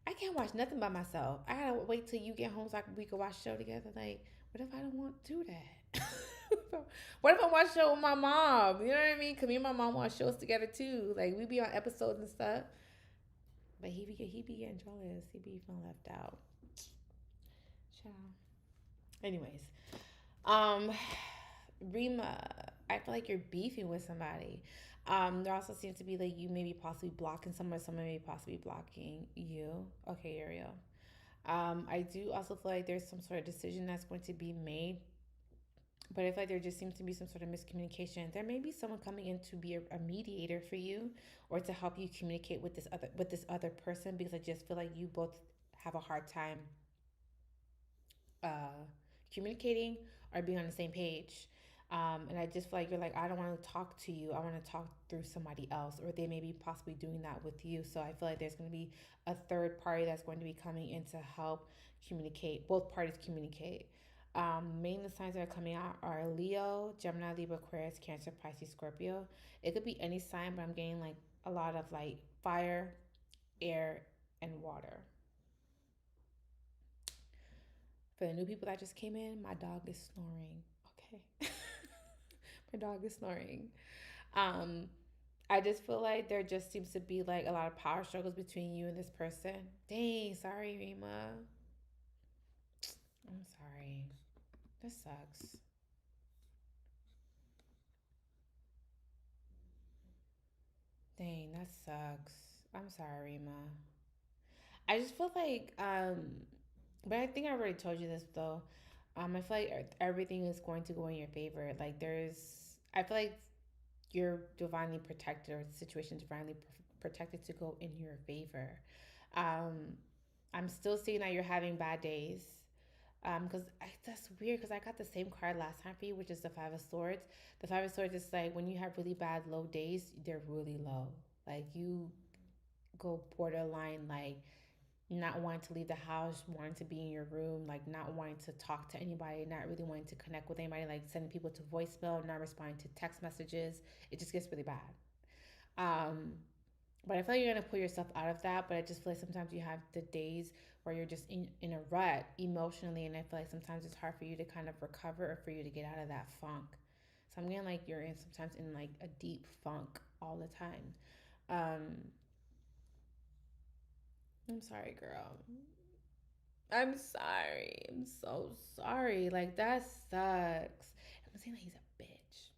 [SPEAKER 2] I can't watch nothing by myself. I gotta wait till you get home so we can watch a show together. Like, what if I don't want to do that? What if I watch a show with my mom? You know what I mean? Cause me and my mom watch shows together too. Like we be on episodes and stuff. But he be getting jealous. He be feeling left out. Ciao. Anyways, um, Rima, I feel like you're beefing with somebody. There also seems to be like you maybe possibly blocking someone may possibly blocking you. Okay, Ariel. I do also feel like there's some sort of decision that's going to be made, but I feel like there just seems to be some sort of miscommunication. There may be someone coming in to be a mediator for you, or to help you communicate with this other person, because I just feel like you both have a hard time uh, communicating or being on the same page. And I just feel like you're like, I don't want to talk to you. I want to talk through somebody else, or they may be possibly doing that with you. So I feel like there's going to be a third party that's going to be coming in to help communicate. Both parties communicate. Main signs that are coming out are Leo, Gemini, Libra, Aquarius, Cancer, Pisces, Scorpio. It could be any sign, but I'm getting like a lot of like fire, air, and water. For the new people that just came in, my dog is snoring. Okay. My dog is snoring. Um, I just feel like there just seems to be like a lot of power struggles between you and this person. Dang, sorry, Rima. I'm sorry. This sucks. Dang, that sucks. I'm sorry, Rima. I just feel like, but I think I already told you this though. I feel like everything is going to go in your favor. Like I feel like you're divinely protected, or the situation divinely protected to go in your favor. Um, I'm still seeing that you're having bad days. Because that's weird. Because I got the same card last time for you, which is the Five of Swords. The Five of Swords is like when you have really bad low days, they're really low. Like you go borderline, like not wanting to leave the house, wanting to be in your room, like not wanting to talk to anybody, not really wanting to connect with anybody, like sending people to voicemail, not responding to text messages. It just gets really bad. Um, but I feel like you're gonna pull yourself out of that. But I just feel like sometimes you have the days where you're just in a rut emotionally, and I feel like sometimes it's hard for you to kind of recover, or for you to get out of that funk. So I'm getting like you're in sometimes in like a deep funk all the time. Um, I'm sorry, girl. I'm sorry. I'm so sorry. Like that sucks. I'm saying that he's a bitch.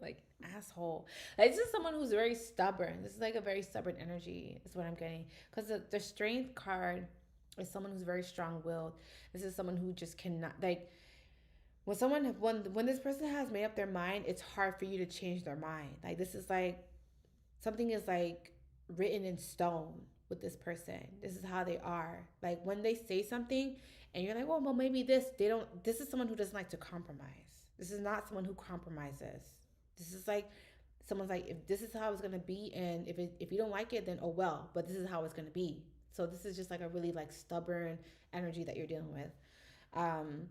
[SPEAKER 2] Like asshole. Like, this is someone who's very stubborn. This is like a very stubborn energy. Is what I'm getting. Because the strength card is someone who's very strong-willed. This is someone who just cannot like when this person has made up their mind, it's hard for you to change their mind. Like this is like something is like written in stone with this person. This is how they are. Like when they say something and you're like, oh well maybe this is someone who doesn't like to compromise. This is not someone who compromises. This is like someone's like, if this is how it's gonna be, and if you don't like it, then oh well. But this is how it's gonna be. So this is just like a really like stubborn energy that you're dealing with. Um,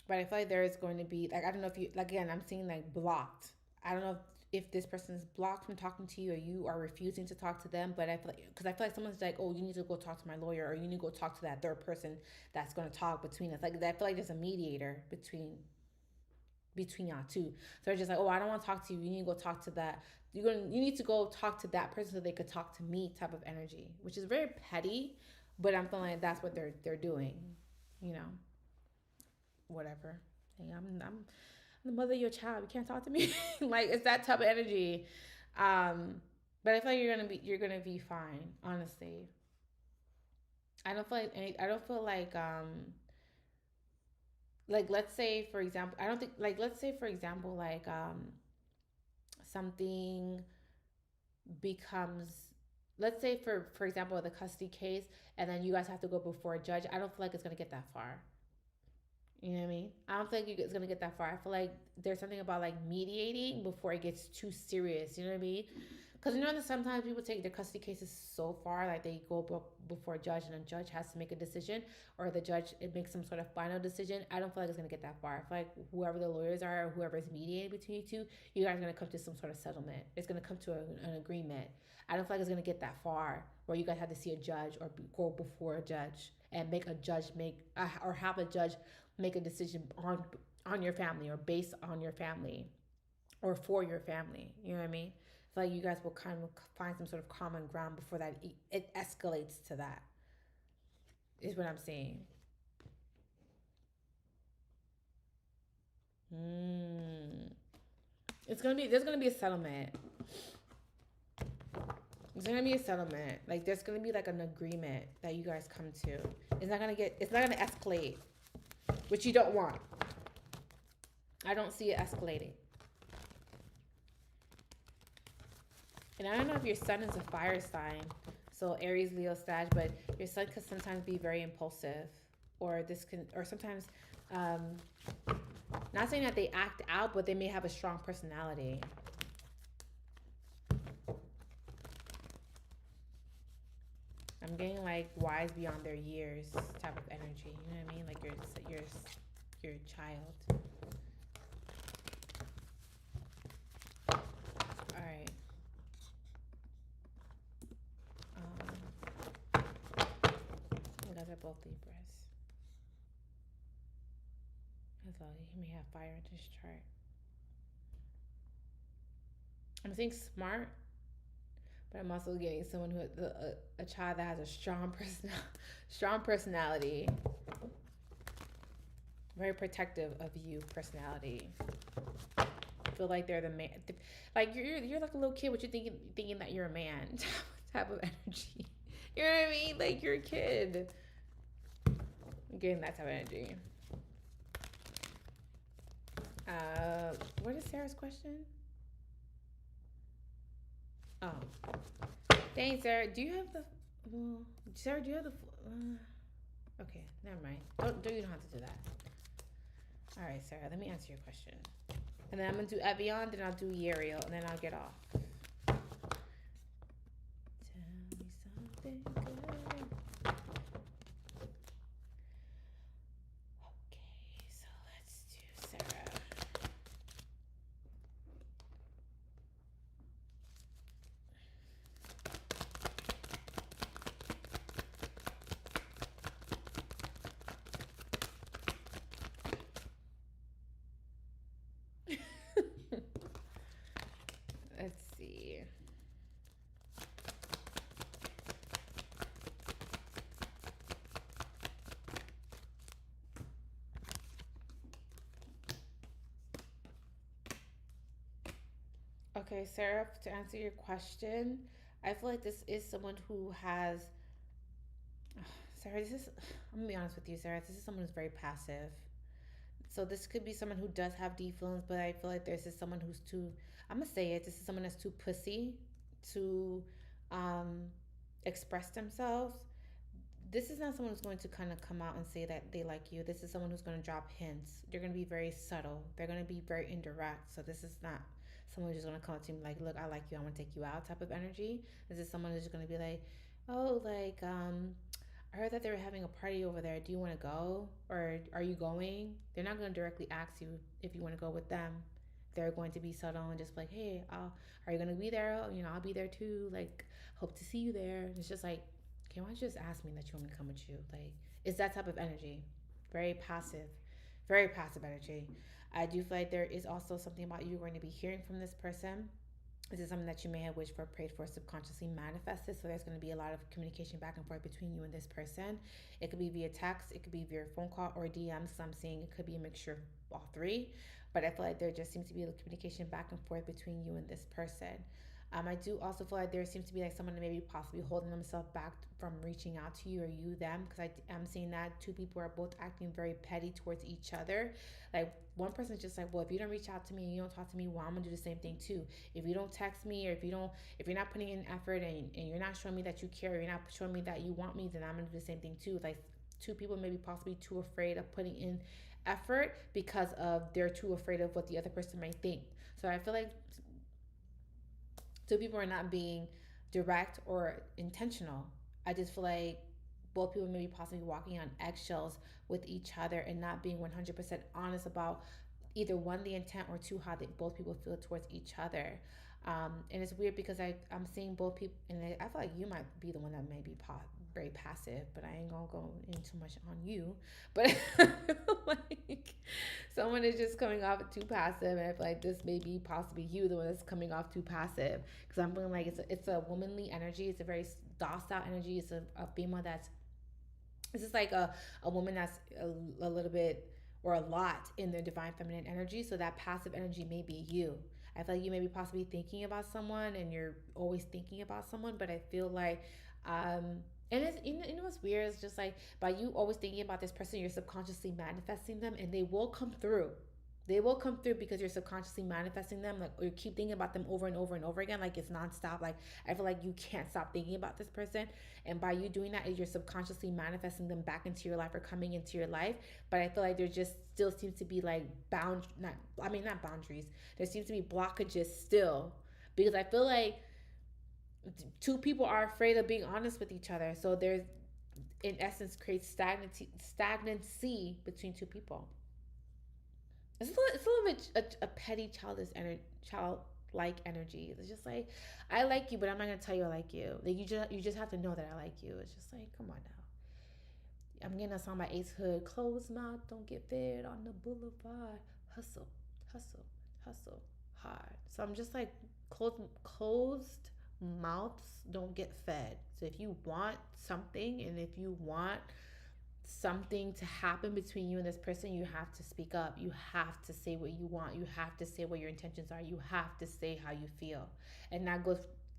[SPEAKER 2] but I feel like there is going to be like, I don't know if you like, again, I'm seeing like blocked. I don't know if this person is blocked from talking to you or you are refusing to talk to them. But I feel like, because I feel like someone's like, oh, you need to go talk to my lawyer, or you need to go talk to that third person that's going to talk between us. Like I feel like there's a mediator between y'all too. So they're just like, oh, I don't want to talk to you. You need to go talk to that. You need to go talk to that person so they could talk to me type of energy, which is very petty. But I'm feeling like that's what they're doing, you know. Whatever. Hey, I'm the mother of your child. You can't talk to me. Like it's that type of energy. But I feel like you're gonna be fine. Honestly, I don't feel like let's say for example I don't think like let's say for example like something becomes, let's say for example the custody case, and then you guys have to go before a judge. I don't feel like it's gonna get that far. You know what I mean? I don't think it's gonna get that far. I feel like there's something about like mediating before it gets too serious. You know what I mean? Because you know that sometimes people take their custody cases so far, like they go before a judge, and a judge has to make a decision, or the judge it makes some sort of final decision. I don't feel like it's gonna get that far. I feel like whoever the lawyers are, or whoever is mediating between you two, you guys are gonna come to some sort of settlement. It's gonna come to an agreement. I don't feel like it's gonna get that far where you guys have to see a judge or go before a judge and make a judge make or have a judge make a decision on your family, or based on your family, or for your family. You know what I mean? I feel like you guys will kind of find some sort of common ground before that it escalates to that. Is what I'm saying. Mm. There's gonna be a settlement. There's gonna be a settlement. Like there's gonna be like an agreement that you guys come to. It's not gonna escalate, which you don't want. I don't see it escalating. And I don't know if your sun is a fire sign, so Aries, Leo, Sag, but your sun could sometimes be very impulsive, or sometimes, not saying that they act out, but they may have a strong personality. I'm getting like wise beyond their years type of energy. You know what I mean? Like your child. All right. You guys are both Libras. As well, you may have fire in this chart. I'm saying smart, but I'm also getting someone who a child that has a strong personality, very protective of you personality. I feel like they're the man. Like you're like a little kid, what you thinking that you're a man type of energy. You know what I mean? Like you're a kid. I'm getting that type of energy. What is Sarah's question? Oh, dang, Sarah. Do you have the? Well, Sarah, do you have the? Okay, never mind. You don't have to do that. All right, Sarah. Let me answer your question, and then I'm gonna do Evian, then I'll do Uriel, and then I'll get off. Tell me something good. Okay, so let's do Sarah. Let's see. Okay, Sarah, to answer your question, I feel like this is someone who has. Sarah, this is. I'm gonna be honest with you, Sarah. This is someone who's very passive. So this could be someone who does have deep feelings, but I feel like this is someone who's too. I'm gonna say it. This is someone that's too pussy to um, express themselves. This is not someone who's going to kind of come out and say that they like you. This is someone who's going to drop hints. They're going to be very subtle. They're going to be very indirect. So this is not someone who's just going to come up to me like, look, I like you. I want to take you out type of energy. This is someone who's just going to be like, oh, like, I heard that they were having a party over there. Do you want to go? Or are you going? They're not going to directly ask you if you want to go with them. They're going to be subtle and just like, hey, are you going to be there? You know, I'll be there too. Like, hope to see you there. It's just like, okay, why don't you just ask me that you want me to come with you? Like, it's that type of energy. Very passive energy. I do feel like there is also something about you going to be hearing from this person. This is something that you may have wished for, prayed for, subconsciously manifested. So there's going to be a lot of communication back and forth between you and this person. It could be via text, it could be via phone call or DMs. So I'm saying it could be a mixture of all three. But I feel like there just seems to be a communication back and forth between you and this person. I do also feel like there seems to be like someone maybe possibly holding themselves back from reaching out to you or you them, because I am seeing that two people are both acting very petty towards each other. Like one person's just like, well, if you don't reach out to me and you don't talk to me, well, I'm gonna do the same thing too. If you don't text me or if you're not putting in effort and you're not showing me that you care, or you're not showing me that you want me, then I'm gonna do the same thing too. Like two people maybe possibly too afraid of putting in effort because of they're too afraid of what the other person might think. So I feel like two people are not being direct or intentional. I just feel like both people may be possibly walking on eggshells with each other and not being 100% honest about either one, the intent, or two, how both people feel towards each other. And it's weird because I'm seeing both people, and I feel like you might be the one that may be very passive, but I ain't gonna go in too much on you. But like someone is just coming off too passive, and I feel like this may be possibly you, the one that's coming off too passive. Because I'm feeling like it's a womanly energy. It's a very docile energy. It's a female that's this is like a woman that's a little bit or a lot in their divine feminine energy. So that passive energy may be you. I feel like you may be possibly thinking about someone and you're always thinking about someone, but I feel like and it's you know what's weird? It's just like by you always thinking about this person, you're subconsciously manifesting them, and they will come through. They will come through because you're subconsciously manifesting them, like, or you keep thinking about them over and over and over again, like it's nonstop. Like I feel like you can't stop thinking about this person, and by you doing that, you're subconsciously manifesting them back into your life or coming into your life. But I feel like there just still seems to be like not boundaries. There seems to be blockages still, because I feel like two people are afraid of being honest with each other. So there's, in essence, creates stagnancy between two people. It's a little bit a petty childlike energy. It's just like, I like you, but I'm not gonna tell you I like you. Like you just have to know that I like you. It's just like, come on now. I'm getting a song by Ace Hood. Closed mouth don't get fed on the boulevard. Hustle, hustle, hustle hard. So I'm just like, closed mouths don't get fed. So if you want something, and if you want something to happen between you and this person, you have to speak up. You have to say what you want. You have to say what your intentions are. You have to say how you feel. And that goes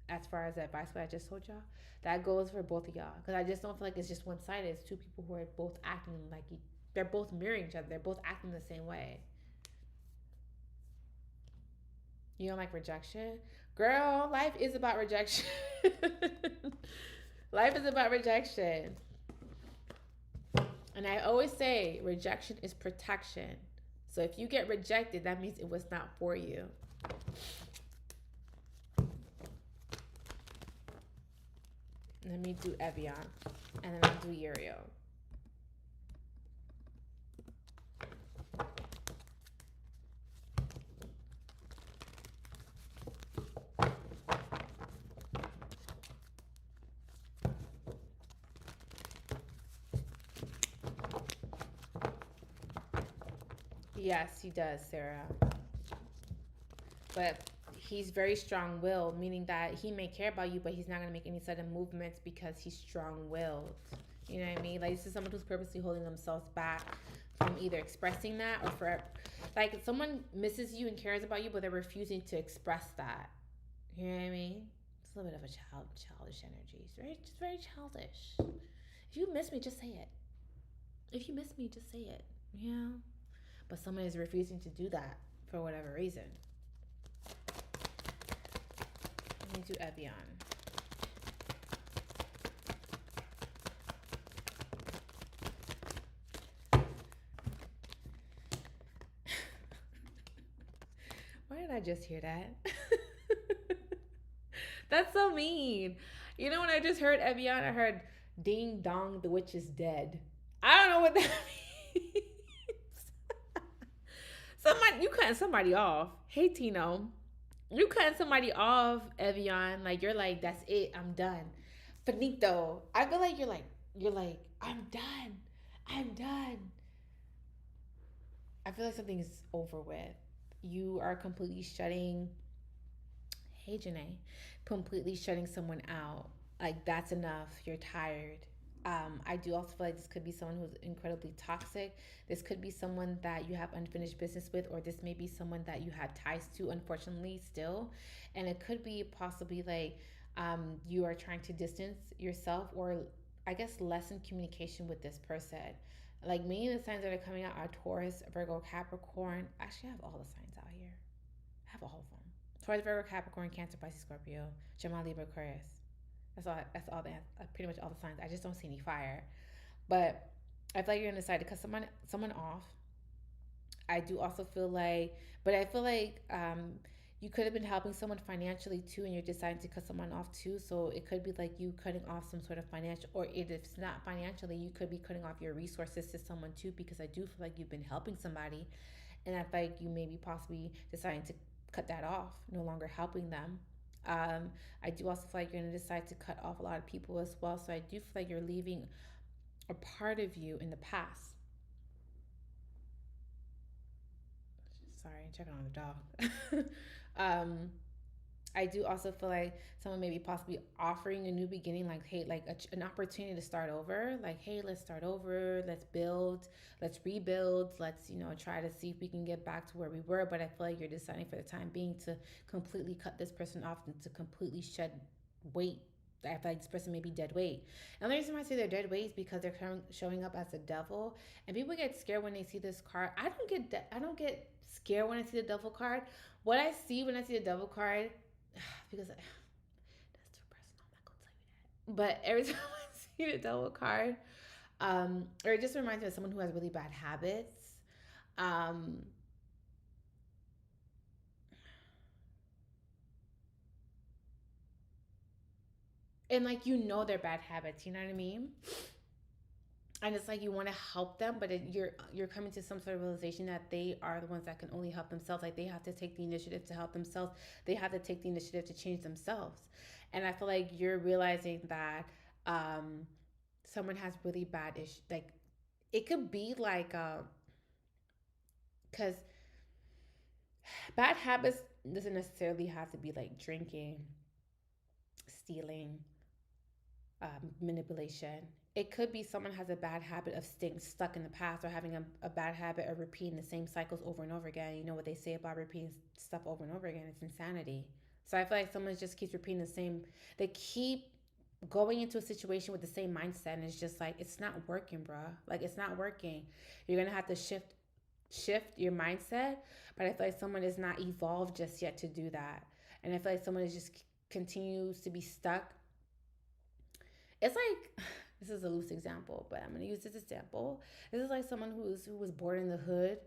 [SPEAKER 2] as far as the advice what I just told y'all. That goes for both of y'all. Because I just don't feel like it's just one sided. It's two people who are both acting like they're both mirroring each other. They're both acting the same way. You don't like rejection? Girl, life is about rejection. Life is about rejection. And I always say rejection is protection. So if you get rejected, that means it was not for you. Let me do Evian, and then I'll do Uriel. Yes, he does, Sarah. But he's very strong-willed, meaning that he may care about you, but he's not going to make any sudden movements because he's strong-willed. You know what I mean? Like, this is someone who's purposely holding themselves back from either expressing that or for, like, someone misses you and cares about you, but they're refusing to express that. You know what I mean? It's a little bit of a childish energy. It's very childish. If you miss me, just say it. If you miss me, just say it. Yeah. But someone is refusing to do that for whatever reason. Let me do Evian. Why did I just hear that? That's so mean. You know, when I just heard Evian, I heard Ding Dong, the witch is dead. I don't know what that means. You cutting somebody off. Hey, Tino. You cutting somebody off, Evian. Like, you're like, that's it. I'm done. Finito. I feel like you're like, I'm done. I'm done. I feel like something's over with. You are completely shutting, hey Janae, completely shutting someone out. Like, that's enough. You're tired. I do also feel like this could be someone who's incredibly toxic. This could be someone that you have unfinished business with, or this may be someone that you have ties to, unfortunately, still. And it could be possibly like you are trying to distance yourself, or I guess lessen communication with this person. Like, many of the signs that are coming out are Taurus, Virgo, Capricorn. Actually, I have all the signs out here. I have all of them. Taurus, Virgo, Capricorn, Cancer, Pisces, Scorpio, Gemini, Libra, Aquarius. That's all. That's all. That pretty much all the signs. I just don't see any fire. But I feel like you're gonna decide to cut someone off. I do also feel like, but I feel like you could have been helping someone financially too, and you're deciding to cut someone off too. So it could be like you cutting off some sort of financial, or if it's not financially, you could be cutting off your resources to someone too, because I do feel like you've been helping somebody, and I feel like you maybe possibly deciding to cut that off, no longer helping them. I do also feel like you're going to decide to cut off a lot of people as well. So I do feel like you're leaving a part of you in the past. Sorry, I'm checking on the dog. I do also feel like someone may be possibly offering a new beginning, like, hey, like an opportunity to start over. Like, hey, let's start over. Let's build. Let's rebuild. Let's, try to see if we can get back to where we were. But I feel like you're deciding for the time being to completely cut this person off and to completely shed weight. I feel like this person may be dead weight. And the reason why I say they're dead weight is because they're showing up as the devil, and people get scared when they see this card. I don't get scared when I see the devil card. What I see when I see the devil card, because that's too personal, I'm not gonna tell you that. But every time I see the devil card, or it just reminds me of someone who has really bad habits. And like, they're bad habits, you know what I mean? And it's like you want to help them, but you're coming to some sort of realization that they are the ones that can only help themselves. Like, they have to take the initiative to help themselves. They have to take the initiative to change themselves. And I feel like you're realizing that someone has really bad issues. Like, it could be like because bad habits doesn't necessarily have to be like drinking, stealing, manipulation. It could be someone has a bad habit of staying stuck in the past, or having a bad habit of repeating the same cycles over and over again. You know what they say about repeating stuff over and over again? It's insanity. So I feel like someone just keeps repeating the same. They keep going into a situation with the same mindset, and it's just like, it's not working, bruh. Like, it's not working. You're gonna have to shift your mindset, but I feel like someone is not evolved just yet to do that. And I feel like someone is just continues to be stuck. It's like, this is a loose example, but I'm gonna use this example. This is like someone who was born in the hood,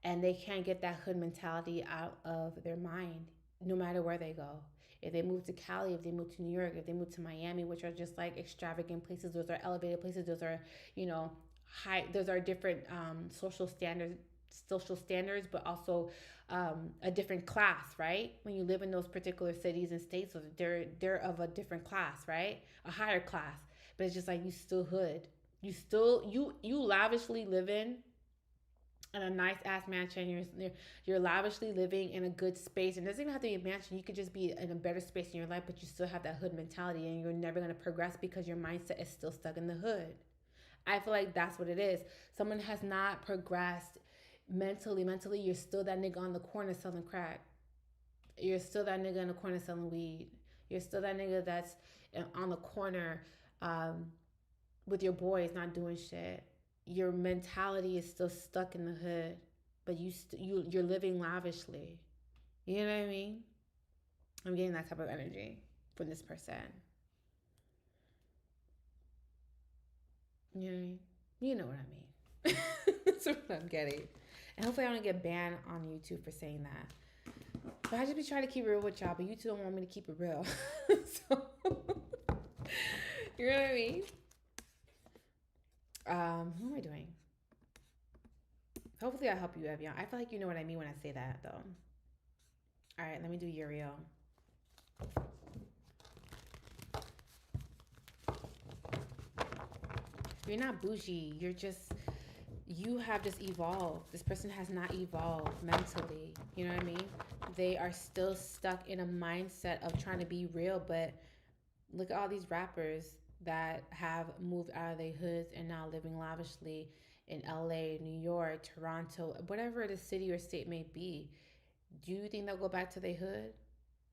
[SPEAKER 2] and they can't get that hood mentality out of their mind, no matter where they go. If they move to Cali, if they move to New York, if they move to Miami, which are just like extravagant places, those are elevated places. Those are, high. Those are different social standards, but also a different class, right? When you live in those particular cities and states, so they're of a different class, right? A higher class. But it's just like, you still hood. You lavishly live in a nice ass mansion. You're lavishly living in a good space. And it doesn't even have to be a mansion. You could just be in a better space in your life, but you still have that hood mentality, and you're never gonna progress because your mindset is still stuck in the hood. I feel like that's what it is. Someone has not progressed mentally. Mentally, you're still that nigga on the corner selling crack. You're still that nigga in the corner selling weed. You're still that nigga that's on the corner with your boys not doing shit. Your mentality is still stuck in the hood, but you're living lavishly. You know what I mean? I'm getting that type of energy from this person. You know what I mean? You know what I mean. That's what I'm getting. And hopefully I don't get banned on YouTube for saying that. But I just be trying to keep it real with y'all, but YouTube don't want me to keep it real. So, you know what I mean? Who am I doing? Hopefully I help you, Evian. I feel like you know what I mean when I say that, though. All right, let me do Uriel. You're not bougie. You have just evolved. This person has not evolved mentally. You know what I mean? They are still stuck in a mindset of trying to be real, but look at all these rappers that have moved out of their hoods and now living lavishly in LA, New York, Toronto, whatever the city or state may be. Do you think they'll go back to their hood?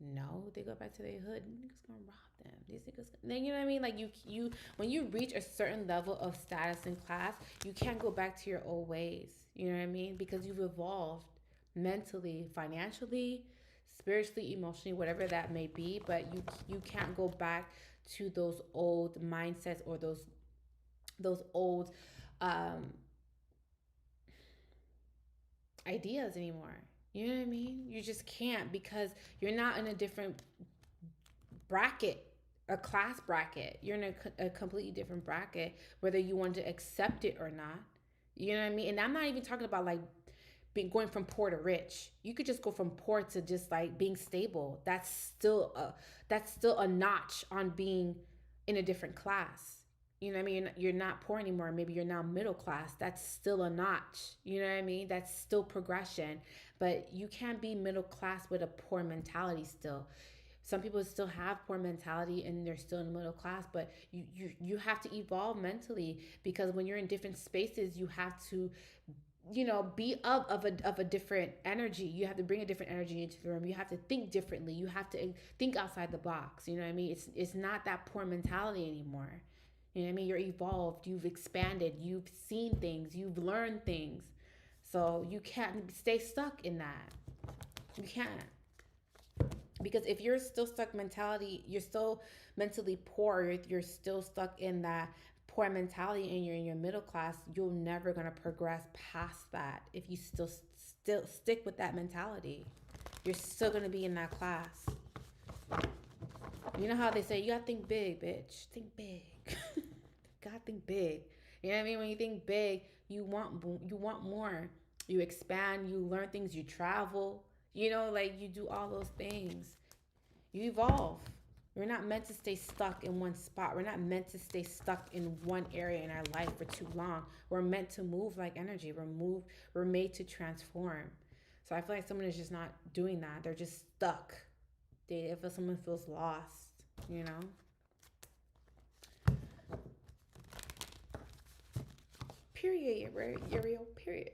[SPEAKER 2] No, they go back to their hood. Niggas gonna rob them. These niggas, then you know what I mean. Like you, when you reach a certain level of status in class, you can't go back to your old ways. You know what I mean? Because you've evolved mentally, financially, spiritually, emotionally, whatever that may be. But you can't go back to those old mindsets or those old ideas anymore. You know what I mean? You just can't, because you're not in a different bracket, a class bracket. You're in a completely different bracket, whether you want to accept it or not. You know what I mean? And I'm not even talking about like going from poor to rich. You could just go from poor to just like being stable. That's still a notch on being in a different class. You know what I mean? You're not poor anymore. Maybe you're now middle class. That's still a notch. You know what I mean? That's still progression. But you can't be middle class with a poor mentality still. Some people still have poor mentality and they're still in the middle class, but you have to evolve mentally, because when you're in different spaces, you have to, be of a different energy. You have to bring a different energy into the room. You have to think differently. You have to think outside the box. You know what I mean? It's not that poor mentality anymore. You know what I mean? You're evolved. You've expanded. You've seen things. You've learned things. So you can't stay stuck in that. You can't. Because if you're still stuck mentality, you're still mentally poor, you're still stuck in that poor mentality and you're in your middle class, you're never going to progress past that. If you still stick with that mentality, you're still going to be in that class. You know how they say, you got to think big, bitch. Think big. Gotta think big. You know what I mean? When you think big, you want more. You expand, you learn things, you travel. Like you do all those things. You evolve. We're not meant to stay stuck in one spot. We're not meant to stay stuck in one area in our life for too long. We're meant to move like energy. We're made to transform. So I feel like someone is just not doing that. They're just stuck. If someone feels lost, Period, right? Uriel, period.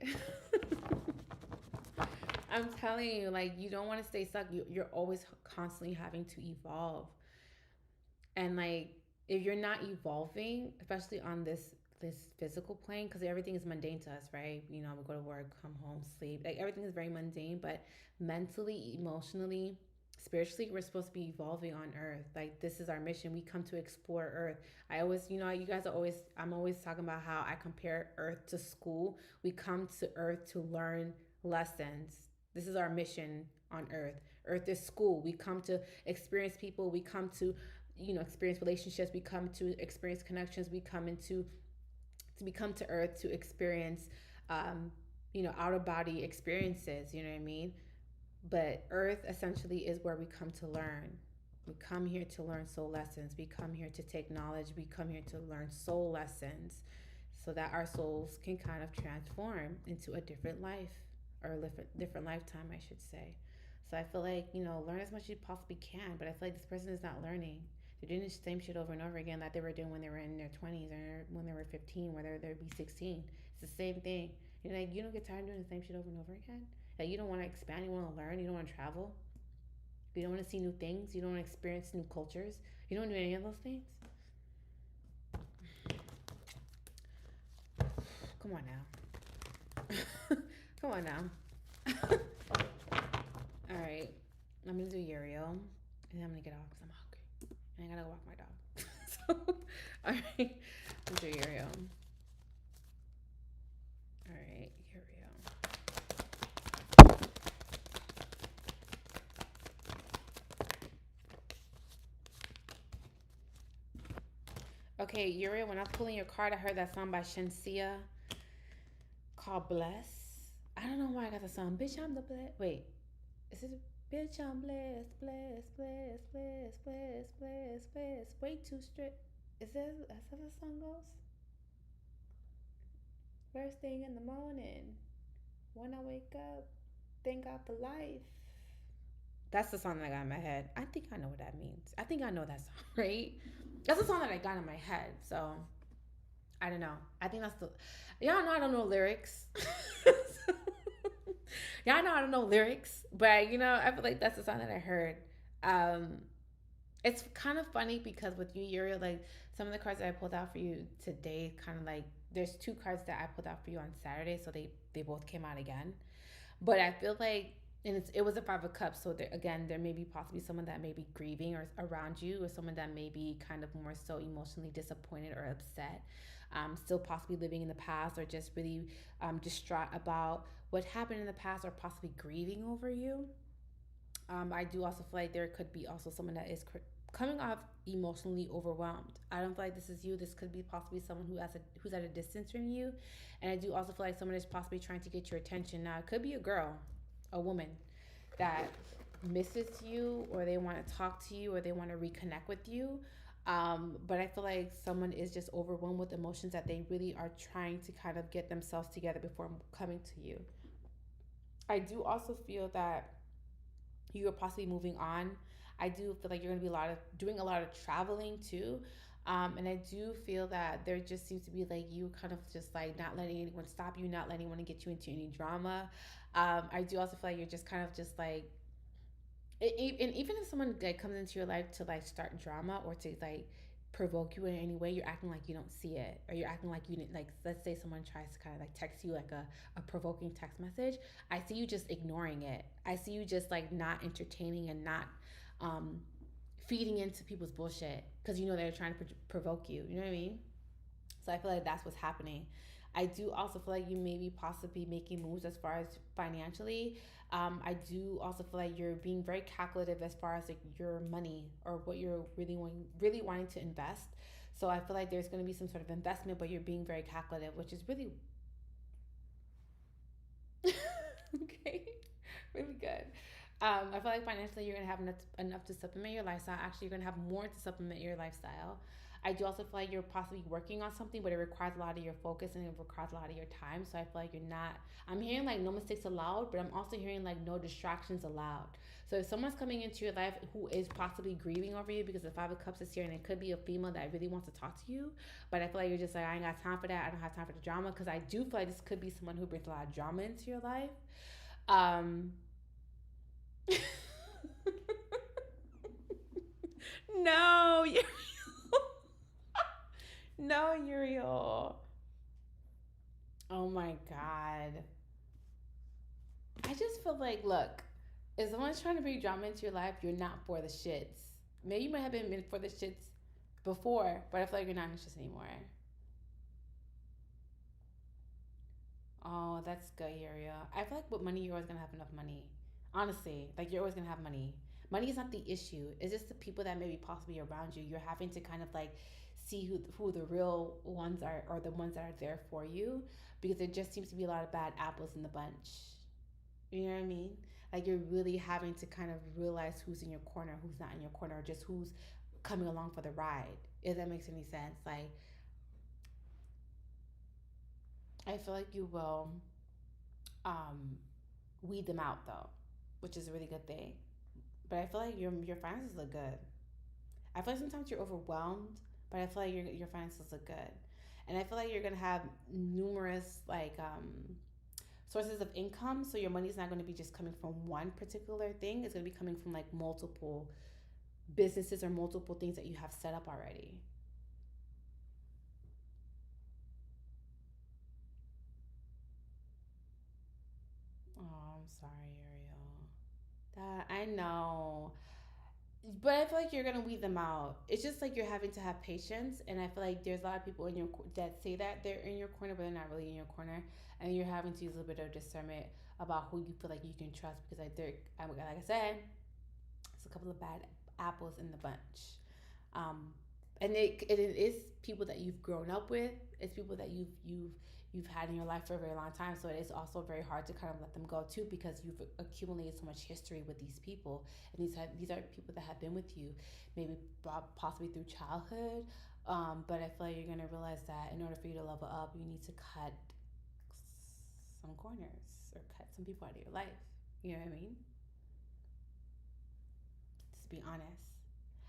[SPEAKER 2] I'm telling you, like, you don't want to stay stuck. You're always constantly having to evolve. And like, if you're not evolving, especially on this physical plane, because everything is mundane to us, right? We go to work, come home, sleep. Like everything is very mundane, but mentally, emotionally, spiritually, we're supposed to be evolving on earth. Like this is our mission. We come to explore earth. I always, you guys are always, I'm always talking about how I compare earth to school. We come to earth to learn lessons. This is our mission on earth. Earth is school. We come to experience people. We come to, experience relationships. We come to experience connections. We come to earth to experience, out of body experiences. You know what I mean? But earth essentially is where we come to learn. We come here to learn soul lessons. We come here to take knowledge. We come here to learn soul lessons so that our souls can kind of transform into a different life, or a different lifetime, I should say. So I feel like, learn as much as you possibly can, but I feel like this person is not learning. They're doing the same shit over and over again that they were doing when they were in their 20s or when they were 15, whether they'd be 16. It's the same thing. Like, you don't get tired of doing the same shit over and over again? Like, you don't want to expand, you want to learn, you don't want to travel? You don't want to see new things. You don't want to experience new cultures. You don't want to do any of those things. Come on now. Come on now. All right. I'm going to do Uriel. And then I'm going to get off because I'm hungry. And I got to walk my dog. So, all right. Let's do Uriel. All right. Uriel. Okay, Uriel, when I was pulling your card, I heard that song by Shensia called Bless. I don't know why I got the song. Bitch, I'm the bless. Wait, is it bitch, I'm blessed, blessed, blessed, blessed, blessed, blessed, blessed. Way too strict. Is that how the song goes? First thing in the morning, when I wake up, thank God for life. That's the song that I got in my head. I think I know what that means. I think I know that song, right? That's the song that I got in my head. So I don't know. I think that's the. Y'all know I don't know lyrics. Y'all know I don't know lyrics, but I feel like that's the song that I heard. Um, it's kind of funny because with you, Uriel, like some of the cards that I pulled out for you today, kind of like there's two cards that I pulled out for you on Saturday, so they both came out again. But I feel like, and it was a 5 of Cups, so there may be possibly someone that may be grieving or around you, or someone that may be kind of more so emotionally disappointed or upset, still possibly living in the past, or just really distraught about what happened in the past, or possibly grieving over you. I do also feel like there could be also someone that is coming off emotionally overwhelmed. I don't feel like this is you. This could be possibly someone who's at a distance from you, and I do also feel like someone is possibly trying to get your attention. Now, it could be a girl, a woman that misses you, or they want to talk to you, or they want to reconnect with you. But I feel like someone is just overwhelmed with emotions that they really are trying to kind of get themselves together before coming to you. I do also feel that you are possibly moving on. I do feel like you're going to be doing a lot of traveling too. And I do feel that there just seems to be like you kind of just like not letting anyone stop you, not letting anyone get you into any drama. I do also feel like you're just kind of just like, and even if someone like comes into your life to like start drama or to like provoke you in any way, you're acting like you don't see it, or you're acting like you didn't, like, let's say someone tries to kind of like text you like a provoking text message. I see you just ignoring it. I see you just like not entertaining and not um feeding into people's bullshit because they're trying to provoke you. You know what I mean? So I feel like that's what's happening. I do also feel like you may be possibly making moves as far as financially. I do also feel like you're being very calculative as far as like your money or what you're really wanting to invest. So I feel like there's going to be some sort of investment, but you're being very calculative, which is really okay, really good. I feel like financially you're gonna have enough to supplement your lifestyle. Actually, you're gonna have more to supplement your lifestyle. I do also feel like you're possibly working on something, but it requires a lot of your focus and it requires a lot of your time. So I feel like you're not. I'm hearing like no mistakes allowed, but I'm also hearing like no distractions allowed. So if someone's coming into your life who is possibly grieving over you because the 5 of Cups is here, and it could be a female that really wants to talk to you, but I feel like you're just like, I ain't got time for that. I don't have time for the drama, because I do feel like this could be someone who brings a lot of drama into your life. Um, no, Uriel. No, Uriel. Oh my God. I just feel like, look, if someone's trying to bring drama into your life, you're not for the shits. Maybe you might have been for the shits before, but I feel like you're not in the shits anymore. Oh, that's good, Uriel. I feel like with money, you're always gonna have enough money. Honestly, like you're always gonna have money. Money is not the issue. It's just the people that maybe possibly around you. You're having to kind of like see who the real ones are, or the ones that are there for you, because there just seems to be a lot of bad apples in the bunch. You know what I mean? Like you're really having to kind of realize who's in your corner, who's not in your corner, or just who's coming along for the ride. If that makes any sense. Like I feel like you will um, weed them out though, which is a really good thing. But I feel like your finances look good. I feel like sometimes you're overwhelmed, but I feel like your finances look good, and I feel like you're gonna have numerous like sources of income. So your money's not going to be just coming from one particular thing. It's going to be coming from like multiple businesses or multiple things that you have set up already. Oh, I'm sorry, Ariel. That I know. But I feel like you're gonna weed them out. It's just like you're having to have patience, and I feel like there's a lot of people in your that say that they're in your corner, but they're not really in your corner, and you're having to use a little bit of discernment about who you feel like you can trust because like I said, it's a couple of bad apples in the bunch, um, and it is people that you've grown up with. It's people that you've had in your life for a very long time. So it is also very hard to kind of let them go too because you've accumulated so much history with these people, and these are people that have been with you, maybe possibly through childhood. But I feel like you're gonna realize that in order for you to level up, you need to cut some corners or cut some people out of your life. You know what I mean? Just be honest.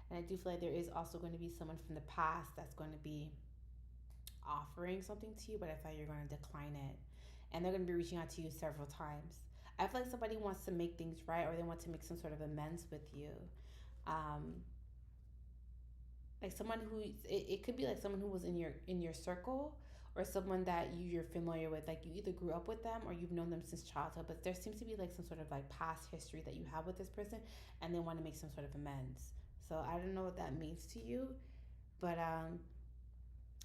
[SPEAKER 2] And I do feel like there is also going to be someone from the past that's going to be offering something to you, but I feel like you're going to decline it. And they're going to be reaching out to you several times. I feel like somebody wants to make things right or they want to make some sort of amends with you. Um, like someone who it could be like someone who was in your circle or someone that you're familiar with, like you either grew up with them or you've known them since childhood, but there seems to be like some sort of like past history that you have with this person and they want to make some sort of amends. So I don't know what that means to you, but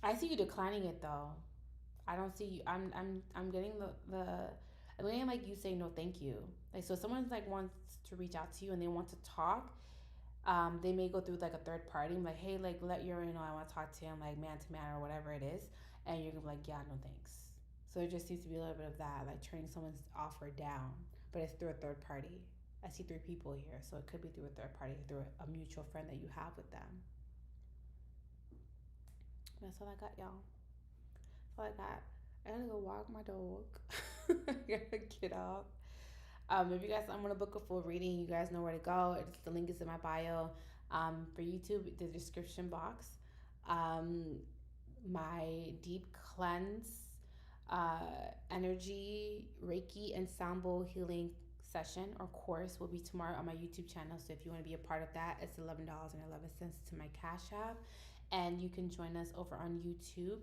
[SPEAKER 2] I see you declining it though. I don't see you. I'm getting the I'm getting like you say no thank you. Like so, if someone's like wants to reach out to you and they want to talk. They may go through like a third party, I'm like, hey, like let Yuri know I want to talk to him, like man to man or whatever it is, and you're gonna be like, yeah, no thanks. So it just seems to be a little bit of that, like turning someone's offer down, but it's through a third party. I see three people here, so it could be through a third party, through a mutual friend that you have with them. That's all I got, y'all. That's all I got. I gotta go walk my dog. I gotta get off. If you guys want to book a full reading, you guys know where to go. The link is in my bio. For YouTube, the description box. Um, my deep cleanse, energy, Reiki, and sound bowl healing session or course will be tomorrow on my YouTube channel. So if you want to be a part of that, it's $11.11 to my Cash App. And you can join us over on YouTube.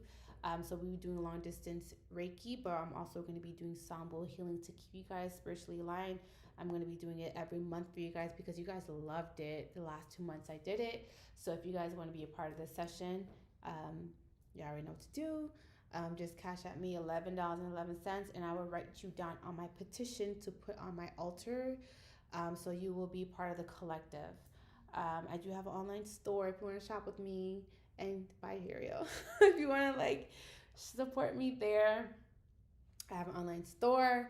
[SPEAKER 2] So we'll be doing long distance Reiki, but I'm also going to be doing sound bowl healing to keep you guys spiritually aligned. I'm going to be doing it every month for you guys because you guys loved it the last 2 months I did it. So if you guys want to be a part of this session, you already know what to do. Just cash at me $11.11 and I will write you down on my petition to put on my altar. So you will be part of the collective. I do have an online store if you want to shop with me and buy Ariel. If you want to like support me there, I have an online store.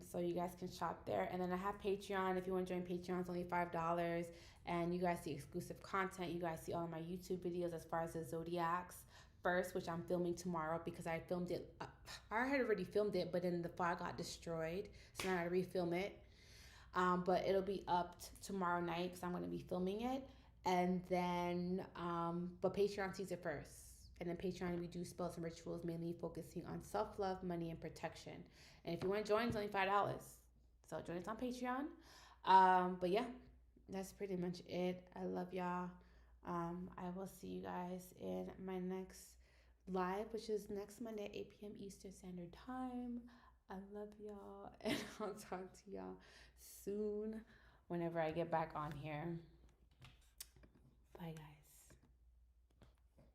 [SPEAKER 2] So you guys can shop there. And then I have Patreon. If you want to join Patreon, it's only $5. And you guys see exclusive content. You guys see all of my YouTube videos as far as the Zodiacs first, which I'm filming tomorrow because I filmed it. I had already filmed it, but then the file got destroyed. So now I gotta refilm it. But it'll be up tomorrow night because I'm going to be filming it. And then, but Patreon sees it first. And then Patreon, we do spells and rituals, mainly focusing on self-love, money, and protection. And if you want to join, it's only $5. So join us on Patreon. But yeah, that's pretty much it. I love y'all. I will see you guys in my next live, which is next Monday at 8 p.m. Eastern Standard Time. I love y'all, and I'll talk to y'all soon whenever I get back on here.